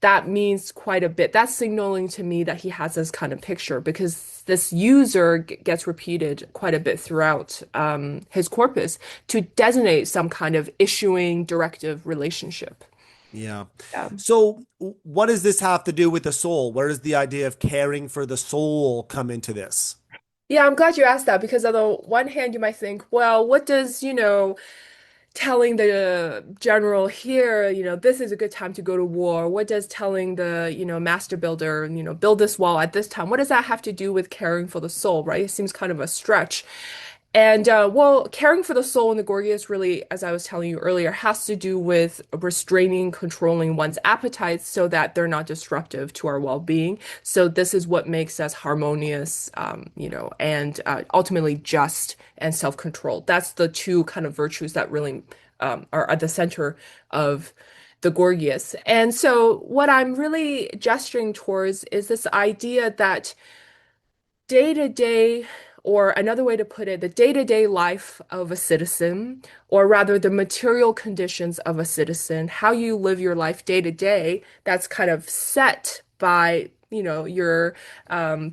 that means quite a bit. That's signaling to me that he has this kind of picture because this user gets repeated quite a bit throughout his corpus to designate some kind of issuing directive relationship. Yeah. Yeah. So, what does this have to do with the soul? Where does the idea of caring for the soul come into this? Yeah, I'm glad you asked that because on the one hand, you might think, well, what does, telling the general here, this is a good time to go to war. What does telling the, master builder, build this wall at this time, what does that have to do with caring for the soul, right? It seems kind of a stretch. And well, caring for the soul in the Gorgias really, as I was telling you earlier, has to do with restraining, controlling one's appetites so that they're not disruptive to our well-being. So this is what makes us harmonious, and ultimately just and self-controlled. That's the two kind of virtues that really are at the center of the Gorgias. And so what I'm really gesturing towards is this idea that day to day, or another way to put it, the day-to-day life of a citizen, or rather the material conditions of a citizen, how you live your life day to day, that's kind of set by, your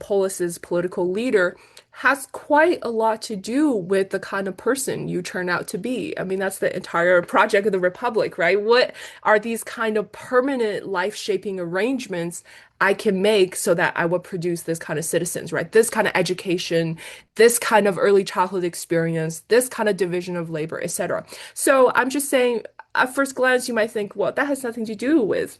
polis's political leader, has quite a lot to do with the kind of person you turn out to be. I mean, that's the entire project of the Republic, right? What are these kind of permanent life-shaping arrangements I can make so that I would produce this kind of citizens, right? This kind of education, this kind of early childhood experience, this kind of division of labor, etc. So I'm just saying, at first glance, you might think, well, that has nothing to do with,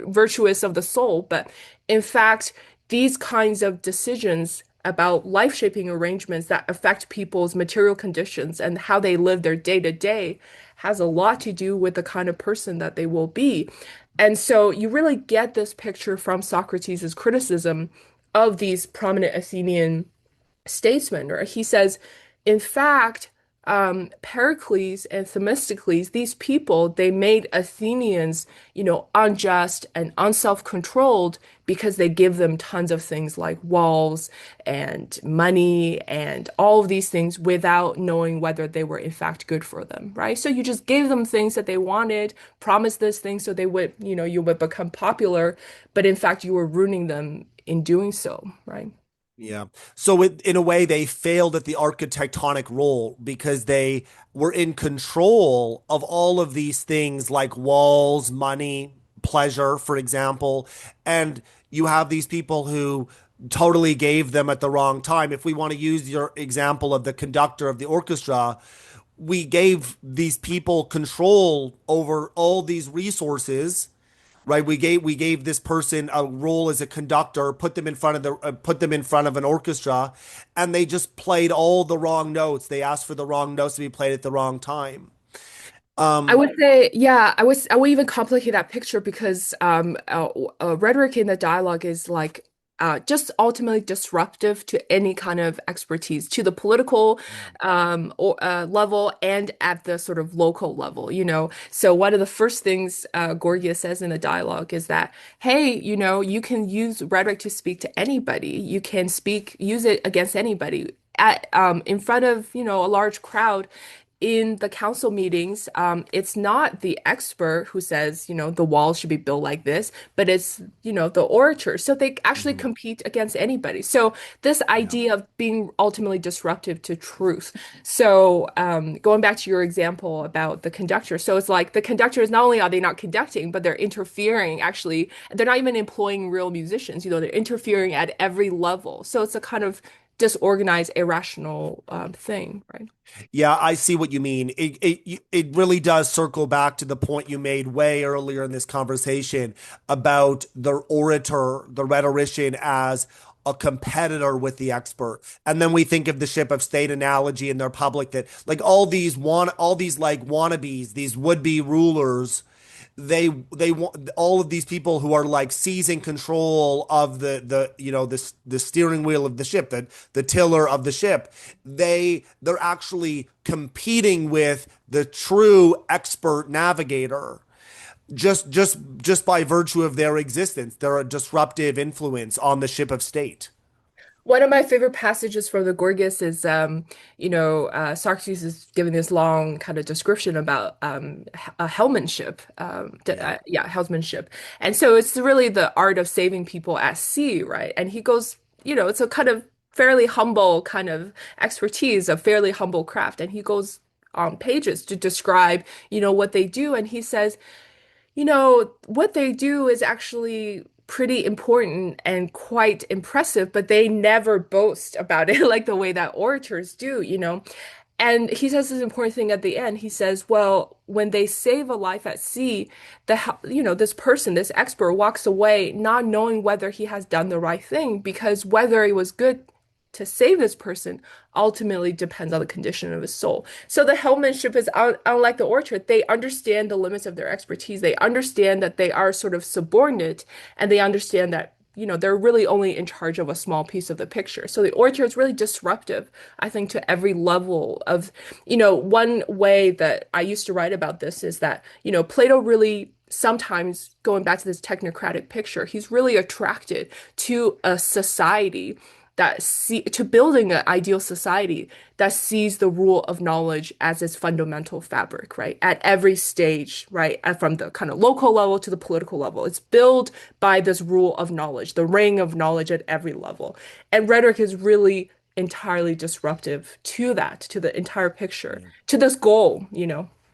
virtuous of the soul. But in fact, these kinds of decisions about life-shaping arrangements that affect people's material conditions and how they live their day to day has a lot to do with the kind of person that they will be. And so you really get this picture from Socrates' criticism of these prominent Athenian statesman, or he says, in fact, Pericles and Themistocles, these people, they made Athenians, unjust and unself-controlled because they give them tons of things like walls and money and all of these things without knowing whether they were in fact good for them, right? So you just gave them things that they wanted, promised those things so they would, you would become popular, but in fact you were ruining them in doing so, right? Yeah. So in a way, they failed at the architectonic role because they were in control of all of these things like walls, money, pleasure, for example. And you have these people who totally gave them at the wrong time. If we want to use your example of the conductor of the orchestra, we gave these people control over all these resources, right? We gave this person a role as a conductor, put them in front of an orchestra, and they just played all the wrong notes. They asked for the wrong notes to be played at the wrong time. I Um, would say, yeah, I would even complicate that picture because rhetoric in the dialogue is like just ultimately disruptive to any kind of expertise, to the political level and at the sort of local level, So one of the first things Gorgias says in the dialogue is that, hey, you can use rhetoric to speak to anybody. You can use it against anybody. In front of, a large crowd, in the council meetings, it's not the expert who says, the wall should be built like this, but it's, the orator. So they actually Mhm. compete against anybody. So this Yeah. idea of being ultimately disruptive to truth. So going back to your example about the conductor, so it's like the conductors, not only are they not conducting, but they're interfering. Actually, they're not even employing real musicians. They're interfering at every level. So it's a kind of disorganized, irrational thing, right? Yeah, I see what you mean. It really does circle back to the point you made way earlier in this conversation about the orator, the rhetorician as a competitor with the expert. And then we think of the ship of state analogy in their public that like all these like wannabes, these would-be rulers, they want all of these people who are like seizing control of the steering wheel of the ship, the tiller of the ship. They're actually competing with the true expert navigator just by virtue of their existence. They're a disruptive influence on the ship of state. One of my favorite passages from the Gorgias is, Socrates is giving this long kind of description about a hellmanship, Yeah. yeah, hellmanship. And so it's really the art of saving people at sea, right? And he goes, it's a kind of fairly humble kind of expertise, a fairly humble craft. And he goes on pages to describe, what they do. And he says, what they do is actually pretty important and quite impressive, but they never boast about it like the way that orators do. And he says this important thing at the end. He says, well, when they save a life at sea, this person, this expert walks away not knowing whether he has done the right thing because whether it was good to save this person ultimately depends on the condition of his soul. So the hellmanship is unlike the orchard. They understand the limits of their expertise. They understand that they are sort of subordinate and they understand that, they're really only in charge of a small piece of the picture. So the orchard is really disruptive, I think, to every level of, one way that I used to write about this is that, Plato really sometimes going back to this technocratic picture, he's really attracted to a society to building an ideal society that sees the rule of knowledge as its fundamental fabric, right? At every stage, right? From the kind of local level to the political level. It's built by this rule of knowledge, the ring of knowledge at every level. And rhetoric is really entirely disruptive to that, to the entire picture, Yeah. to this goal.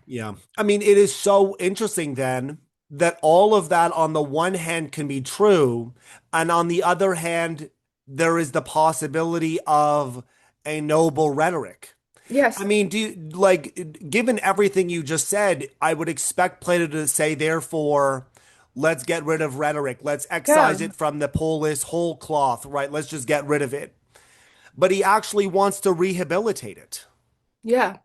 Yeah. I mean, it is so interesting then that all of that on the one hand can be true, and on the other hand, there is the possibility of a noble rhetoric. I Yes. mean, do you like, given everything you just said, I would expect Plato to say, therefore, let's get rid of rhetoric. Let's excise Yeah. it from the polis whole cloth, right? Let's just get rid of it. But he actually wants to rehabilitate it. Yeah.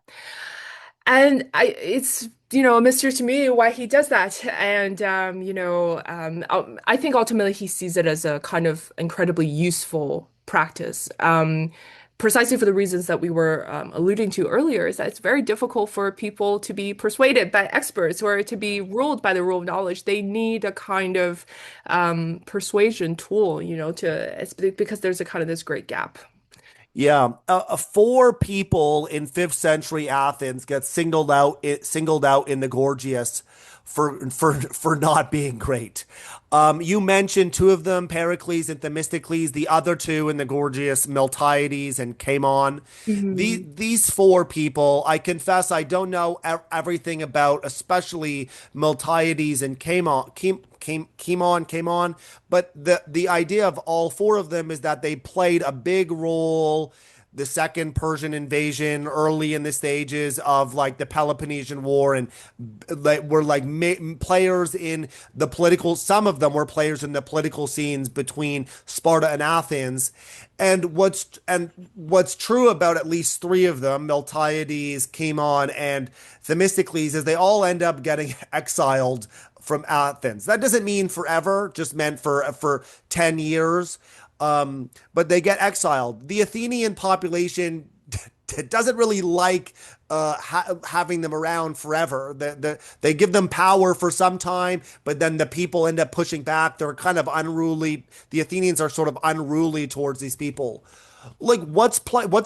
And it's, a mystery to me why he does that. And, I think ultimately he sees it as a kind of incredibly useful practice. Precisely for the reasons that we were alluding to earlier, is that it's very difficult for people to be persuaded by experts or to be ruled by the rule of knowledge. They need a kind of persuasion tool, it's because there's a kind of this great gap. Yeah, four people in fifth century Athens get singled out in the Gorgias for not being great. You mentioned two of them, Pericles and Themistocles. The other two in the Gorgias, Miltiades and Camon. Mhm. These four people, I confess, I don't know everything about, especially Miltiades and came on. But the idea of all four of them is that they played a big role the second Persian invasion early in the stages of like the Peloponnesian War and like were like players in the political, some of them were players in the political scenes between Sparta and Athens. And what's true about at least three of them, Miltiades, Cimon, and Themistocles, is they all end up getting exiled from Athens. That doesn't mean forever, just meant for 10 years. But they get exiled. The Athenian population doesn't really like having them around forever. They give them power for some time, but then the people end up pushing back. They're kind of unruly. The Athenians are sort of unruly towards these people. Like, what's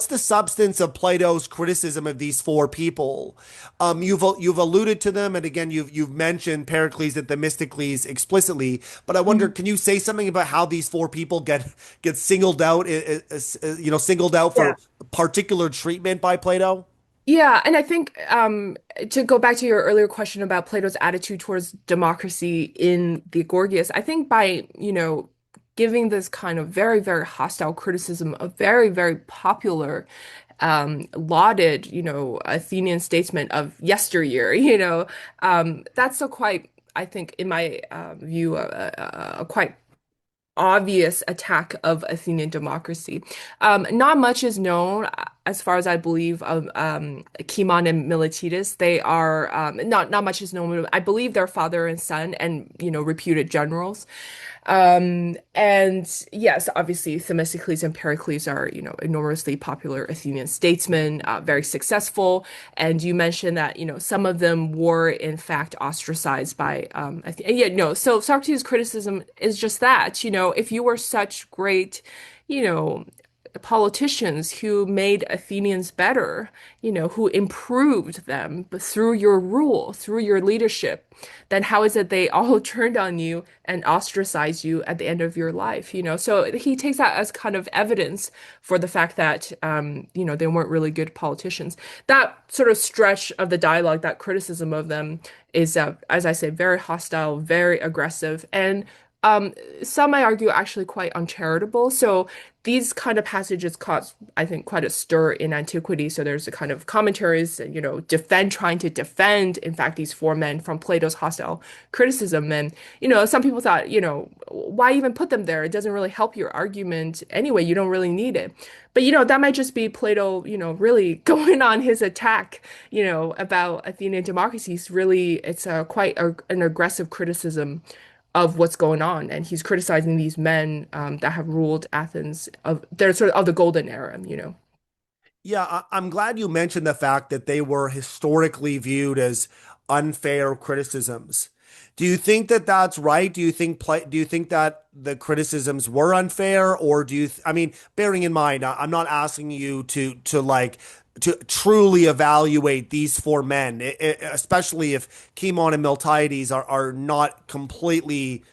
the substance of Plato's criticism of these four people? You've alluded to them, and again, you've mentioned Pericles and Themistocles explicitly. But I wonder, Mhm. can you say something about how these four people get singled out, singled out Yeah. for particular treatment by Plato? Yeah, and I think to go back to your earlier question about Plato's attitude towards democracy in the Gorgias, I think by, giving this kind of very, very hostile criticism of very, very popular, lauded, Athenian statesman of yesteryear, that's a quite, I think, in my view, a quite obvious attack of Athenian democracy. Not much is known, as far as I believe, of Cimon and Miltiades. They are not much is known. I believe they're father and son, and reputed generals. And yes, obviously Themistocles and Pericles are, enormously popular Athenian statesmen, very successful. And you mentioned that, some of them were in fact ostracized by, yeah, no. So Socrates' criticism is just that, if you were such great, you know, politicians who made Athenians better, who improved them but through your rule, through your leadership, then how is it they all turned on you and ostracized you at the end of your life, So he takes that as kind of evidence for the fact that, they weren't really good politicians. That sort of stretch of the dialogue, that criticism of them is, as I say, very hostile, very aggressive, and um, some I argue actually quite uncharitable. So these kind of passages caused, I think, quite a stir in antiquity. So there's a kind of commentaries, trying to defend, in fact, these four men from Plato's hostile criticism. And, some people thought, why even put them there? It doesn't really help your argument anyway. You don't really need it. But, that might just be Plato, really going on his attack, about Athenian democracy. It's quite an aggressive criticism of what's going on, and he's criticizing these men that have ruled Athens of they're sort of the golden era. Yeah, I'm glad you mentioned the fact that they were historically viewed as unfair criticisms. Do you think that that's right? Do you think that the criticisms were unfair, or I mean, bearing in mind, I'm not asking you to truly evaluate these four men, especially if Cimon and Miltiades are not completely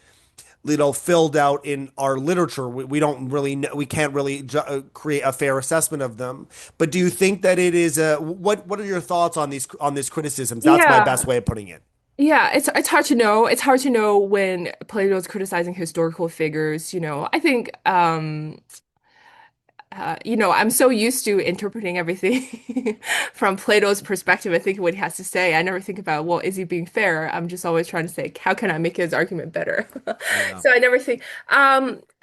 filled out in our literature. We don't really know, we can't really create a fair assessment of them. But do you think that it is a what are your thoughts on these criticisms? That's my best Yeah. way of putting it. Yeah, it's hard to know. It's hard to know when Plato's criticizing historical figures. I think I'm so used to interpreting everything from Plato's perspective and thinking what he has to say. I never think about, well, is he being fair? I'm just always trying to say, how can I make his argument better? Yeah. So I never think,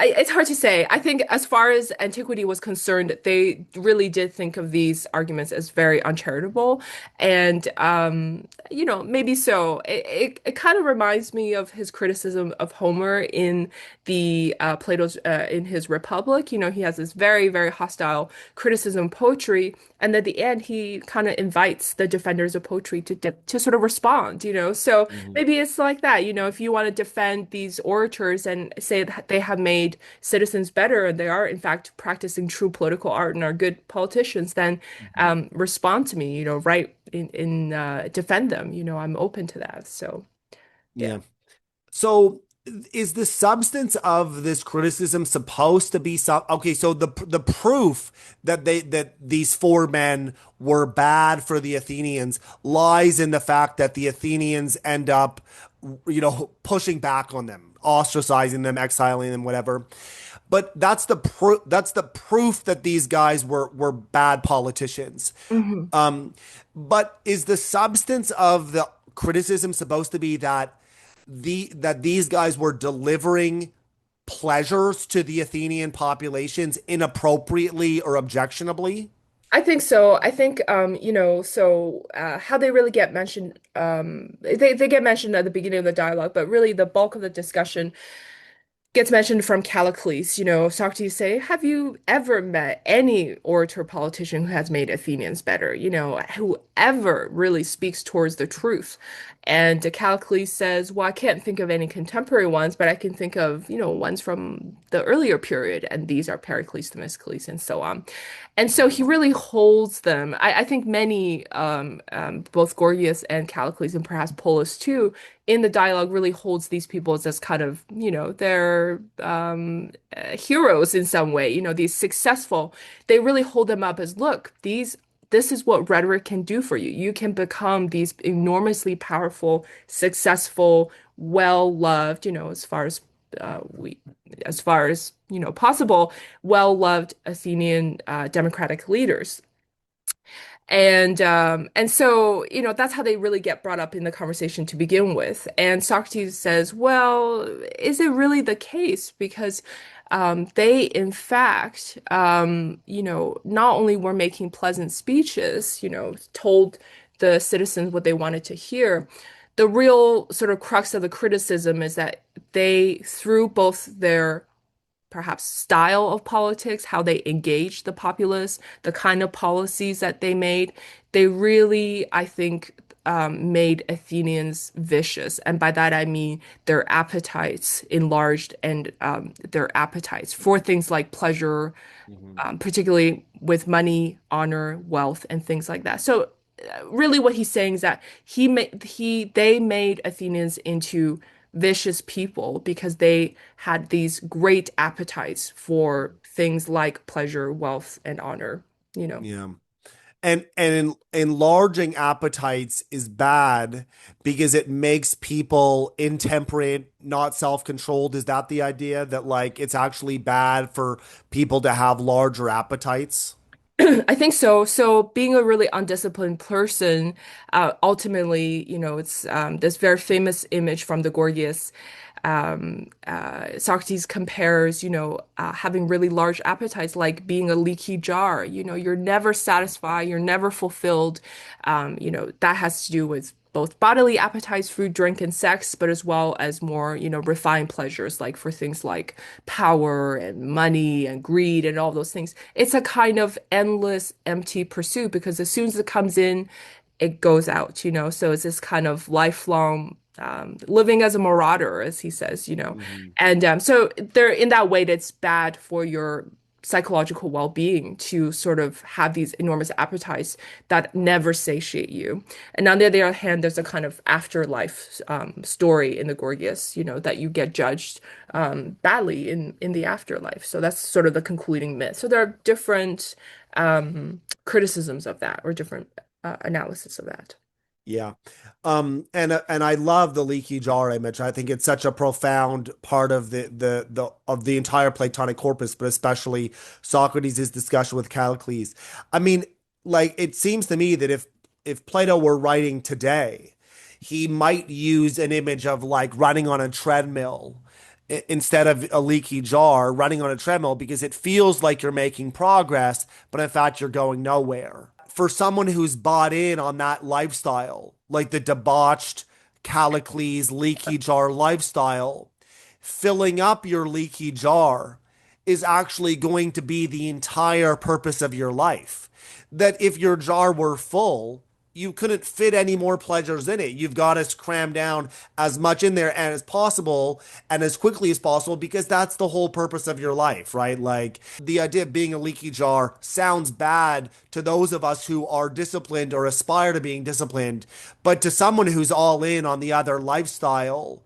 it's hard to say. I think as far as antiquity was concerned, they really did think of these arguments as very uncharitable. And, maybe so. It kind of reminds me of his criticism of Homer in the Plato's in his Republic. He has this very, very hostile criticism of poetry, and at the end, he kind of invites the defenders of poetry to sort of respond. So Mhm. maybe it's like that. If you want to defend these orators and say that they have made citizens better and they are in fact practicing true political art and are good politicians, then Mhm. respond to me. Write in defend them. I'm open to that. So yeah. Yeah. So is the substance of this criticism supposed to be okay, so the proof that these four men were bad for the Athenians lies in the fact that the Athenians end up pushing back on them, ostracizing them, exiling them, whatever. But that's the proof that these guys were bad politicians. Mhm. Um, but is the substance of the criticism supposed to be that that these guys were delivering pleasures to the Athenian populations inappropriately or objectionably? I think so. I think so how they really get mentioned, they get mentioned at the beginning of the dialogue, but really the bulk of the discussion gets mentioned from Callicles. Socrates say, "Have you ever met any orator politician who has made Athenians better? Whoever really speaks towards the truth." And Callicles says, "Well, I can't think of any contemporary ones, but I can think of, ones from the earlier period, and these are Pericles, Themistocles, and so on." And so he Mhm. really holds them. I think many, both Gorgias and Callicles, and perhaps Polus too, in the dialogue really holds these people as kind of, they're heroes in some way, these successful. They really hold them up as, look, this is what rhetoric can do for you. You can become these enormously powerful, successful, well-loved, we, as far as, possible, well-loved Athenian democratic leaders. And so, that's how they really get brought up in the conversation to begin with. And Socrates says, well, is it really the case? Because they, in fact, not only were making pleasant speeches, told the citizens what they wanted to hear. The real sort of crux of the criticism is that they, through both their perhaps style of politics, how they engaged the populace, the kind of policies that they made, they really, I think, made Athenians vicious. And by that I mean their appetites enlarged and their appetites for things like pleasure, Mhm. particularly with money, honor, wealth, and things like that. So really what he's saying is that they made Athenians into vicious people because they had these great appetites for things like pleasure, wealth, and honor. Yeah. And enlarging appetites is bad because it makes people intemperate, not self-controlled. Is that the idea that like it's actually bad for people to have larger appetites? I think so. So being a really undisciplined person, ultimately, it's this very famous image from the Gorgias. Socrates compares, having really large appetites like being a leaky jar. You're never satisfied, you're never fulfilled. That has to do with both bodily appetites, food, drink, and sex, but as well as more, refined pleasures, like for things like power and money and greed and all those things. It's a kind of endless, empty pursuit because as soon as it comes in, it goes out. So it's this kind of lifelong living as a marauder, as he says. Mhm. And so there, in that way, that's bad for your psychological well-being to sort of have these enormous appetites that never satiate you. And on the other hand, there's a kind of afterlife story in the Gorgias, that you get judged badly in the afterlife. So that's sort of the concluding myth. So there are different criticisms of that or different analysis of that. Yeah. And I love the leaky jar image. I think it's such a profound part of the entire Platonic corpus, but especially Socrates' discussion with Callicles. I mean, like it seems to me that if Plato were writing today, he might use an image of like running on a treadmill instead of a leaky jar, running on a treadmill because it feels like you're making progress, but in fact you're going nowhere. For someone who's bought in on that lifestyle, like the debauched Callicles leaky jar lifestyle, filling up your leaky jar is actually going to be the entire purpose of your life. That if your jar were full, you couldn't fit any more pleasures in it. You've got to cram down as much in there as possible and as quickly as possible because that's the whole purpose of your life, right? Like the idea of being a leaky jar sounds bad to those of us who are disciplined or aspire to being disciplined, but to someone who's all in on the other lifestyle,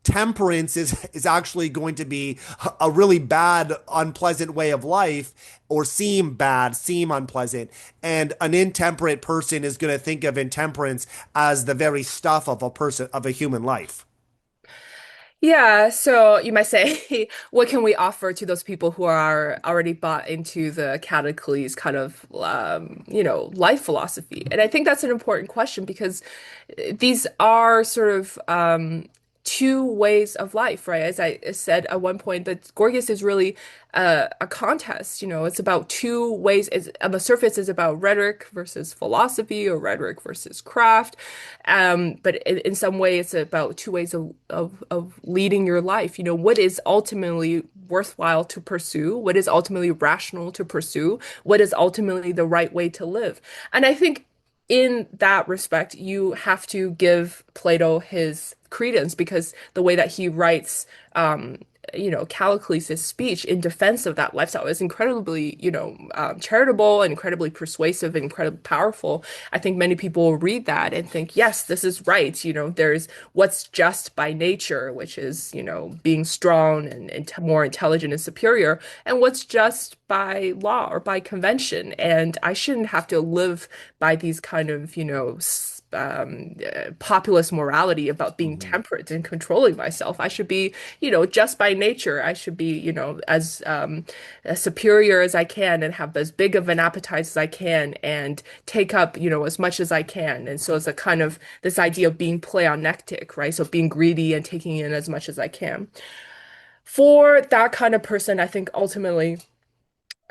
temperance is actually going to be a really bad, unpleasant way of life or seem bad, seem unpleasant. And an intemperate person is going to think of intemperance as the very stuff of a person, of a human life. Yeah, so you might say, what can we offer to those people who are already bought into the Cataclysm kind of, life philosophy? And I think that's an important question because these are sort of two ways of life, right? As I said at one point, that Gorgias is really a contest. It's about two ways. On the surface, is about rhetoric versus philosophy, or rhetoric versus craft. But in some way, it's about two ways of leading your life. What is ultimately worthwhile to pursue? What is ultimately rational to pursue? What is ultimately the right way to live? And I think in that respect, you have to give Plato his credence, because the way that he writes, Callicles' speech in defense of that lifestyle is incredibly, charitable and incredibly persuasive and incredibly powerful. I think many people will read that and think, yes, this is right. There's what's just by nature, which is, being strong and more intelligent and superior, and what's just by law or by convention. And I shouldn't have to live by these kind of, populist morality about being Mhm. temperate and controlling myself. I should be, just by nature, I should be, as superior as I can, and have as big of an appetite as I can, and take up, as much as I can. And so it's a kind of this idea of being pleonectic, right? So being greedy and taking in as much as I can. For that kind of person, I think ultimately,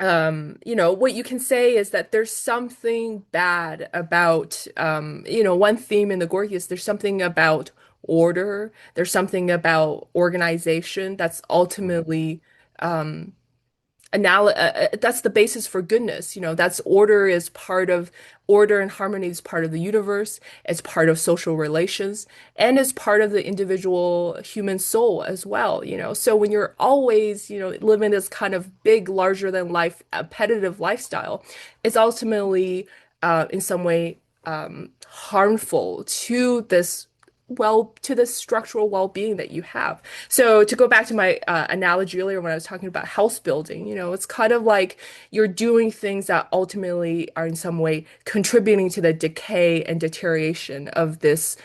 what you can say is that there's something bad about, one theme in the Gorgias, there's something about order, there's something about organization that's Mhm. ultimately, that's the basis for goodness. That's order and harmony is part of the universe, it's part of social relations, and is part of the individual human soul as well. So when you're always, living this kind of big, larger than life, appetitive lifestyle, it's ultimately, in some way, harmful to this structural well-being that you have. So to go back to my analogy earlier when I was talking about house building, it's kind of like you're doing things that ultimately are in some way contributing to the decay and deterioration of this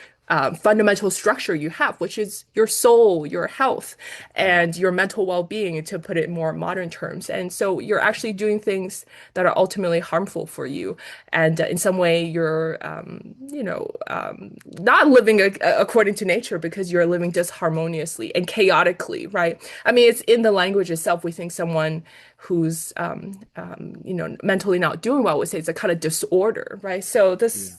fundamental structure you have, which is your soul, your health, Yeah. and your mental well-being, to put it in more modern terms. And so you're actually doing things that are ultimately harmful for you. And in some way, you're, not living according to nature, because you're living disharmoniously and chaotically, right? I mean, it's in the language itself. We think someone who's, mentally not doing well would say it's a kind of disorder, right? So Yeah.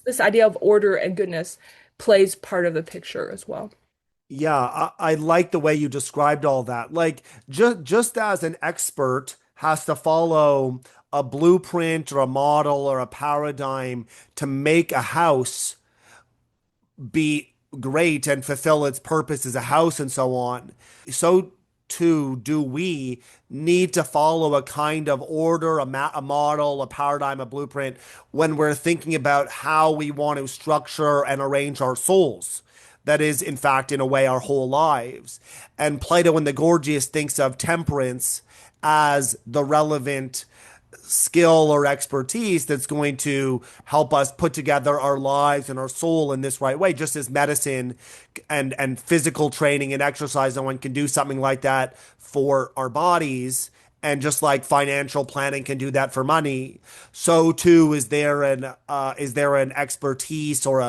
this idea of order and goodness plays part of the picture as well. Yeah, I like the way you described all that. Like just as an expert has to follow a blueprint or a model or a paradigm to make a house be great and fulfill its purpose as a house and so on, so too do we need to follow a kind of order, a model, a paradigm, a blueprint when we're thinking about how we want to structure and arrange our souls. That is, in fact, in a way, our whole lives. And Plato in the Gorgias thinks of temperance as the relevant skill or expertise that's going to help us put together our lives and our soul in this right way, just as medicine and physical training and exercise, no one can do something like that for our bodies, and just like financial planning can do that for money, so too is there an expertise or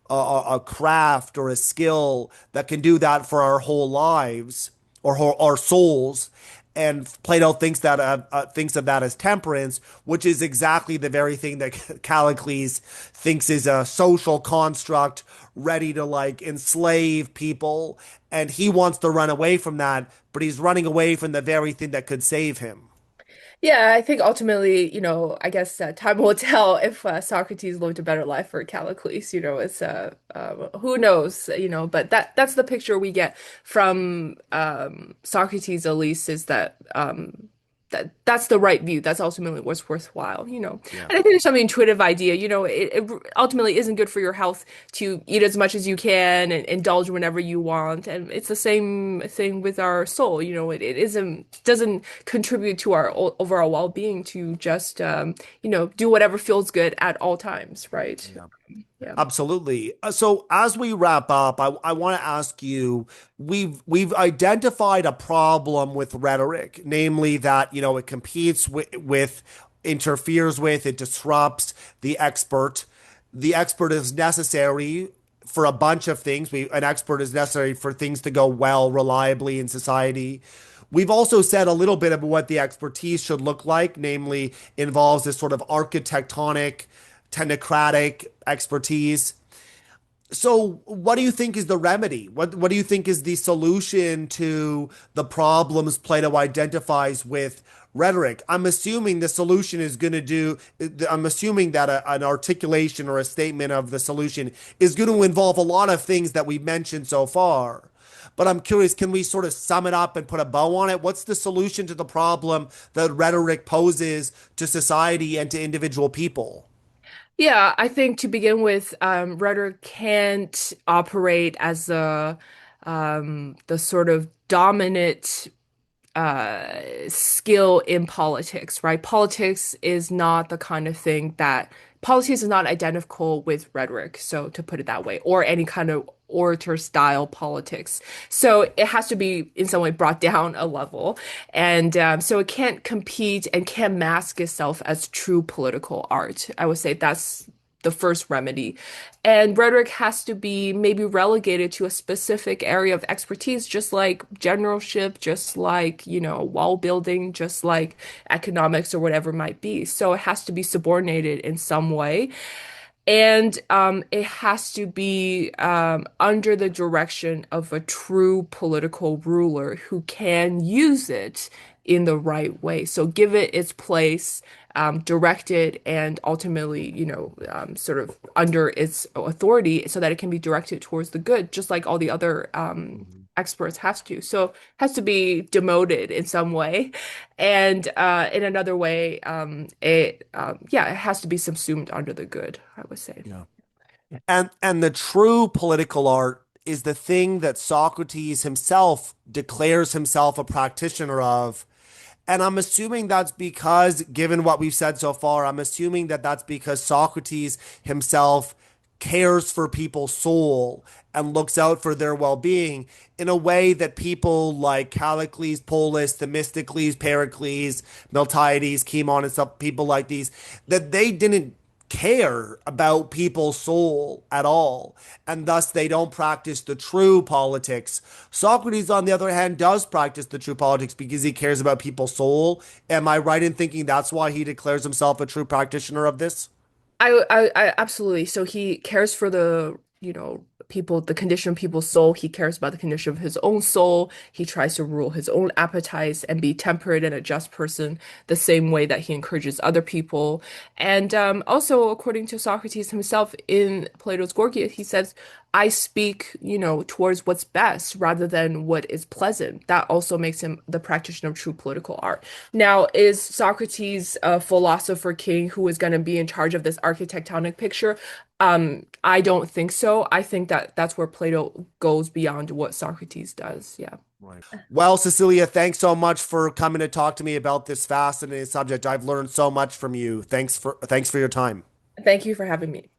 a craft or a skill that can do that for our whole lives or our souls. And Plato thinks of that as temperance, which is exactly the very thing that Callicles thinks is a social construct ready to like enslave people, and he wants to run away from that, but he's running away from the very thing that could save him. Yeah, I think ultimately, I guess time will tell if Socrates lived a better life or Callicles. It's who knows, but that's the picture we get from Socrates, at least, is that that's the right view. That's ultimately what's worthwhile. Yeah. And I think there's some intuitive idea, it ultimately isn't good for your health to eat as much as you can and indulge whenever you want. And it's the same thing with our soul. It doesn't contribute to our overall well-being to just, do whatever feels good at all times, right? Yeah. Yeah. Absolutely. So as we wrap up, I want to ask you, we've identified a problem with rhetoric, namely that, it competes with, interferes with, it disrupts the expert. The expert is necessary for a bunch of things. An expert is necessary for things to go well, reliably in society. We've also said a little bit about what the expertise should look like, namely, involves this sort of architectonic, technocratic expertise. So, what do you think is the remedy? What do you think is the solution to the problems Plato identifies with rhetoric? I'm assuming the solution is going to do. I'm assuming that an articulation or a statement of the solution is going to involve a lot of things that we've mentioned so far. But I'm curious, can we sort of sum it up and put a bow on it? What's the solution to the problem that rhetoric poses to society and to individual people? Yeah, I think to begin with, rhetoric can't operate as the sort of dominant skill in politics, right? Politics is not identical with rhetoric, so to put it that way, or any kind of orator style politics. So it has to be in some way brought down a level. And so it can't compete and can't mask itself as true political art. I would say that's the first remedy. And rhetoric has to be maybe relegated to a specific area of expertise, just like generalship, just like, wall building, just like economics or whatever it might be. So it has to be subordinated in some way. And it has to be under the direction of a true political ruler who can use it in the right way. So give it its place, direct it, and ultimately, sort of under its authority so that it can be directed towards the good, just like all the other experts has to. So it has to be demoted in some way. And in another way, it has to be subsumed under the good, I would say. Yeah. And the true political art is the thing that Socrates himself declares himself a practitioner of. And I'm assuming that's because, given what we've said so far, I'm assuming that that's because Socrates himself cares for people's soul and looks out for their well-being in a way that people like Callicles, Polus, Themistocles, Pericles, Miltiades, Cimon, and stuff, people like these, that they didn't care about people's soul at all, and thus they don't practice the true politics. Socrates, on the other hand, does practice the true politics because he cares about people's soul. Am I right in thinking that's why he declares himself a true practitioner of this? I absolutely. So he cares for the condition of people's soul. He cares about the condition of his own soul. He tries to rule his own appetites and be temperate and a just person the same way that he encourages other people. And also, according to Socrates himself in Plato's Gorgias, he says, I speak, towards what's best rather than what is pleasant. That also makes him the practitioner of true political art. Now, is Socrates a philosopher king who is going to be in charge of this architectonic picture? I don't think so. I think that that's where Plato goes beyond what Socrates does. Yeah. Right. Well, Cecilia, thanks so much for coming to talk to me about this fascinating subject. I've learned so much from you. Thanks for your time. Thank you for having me.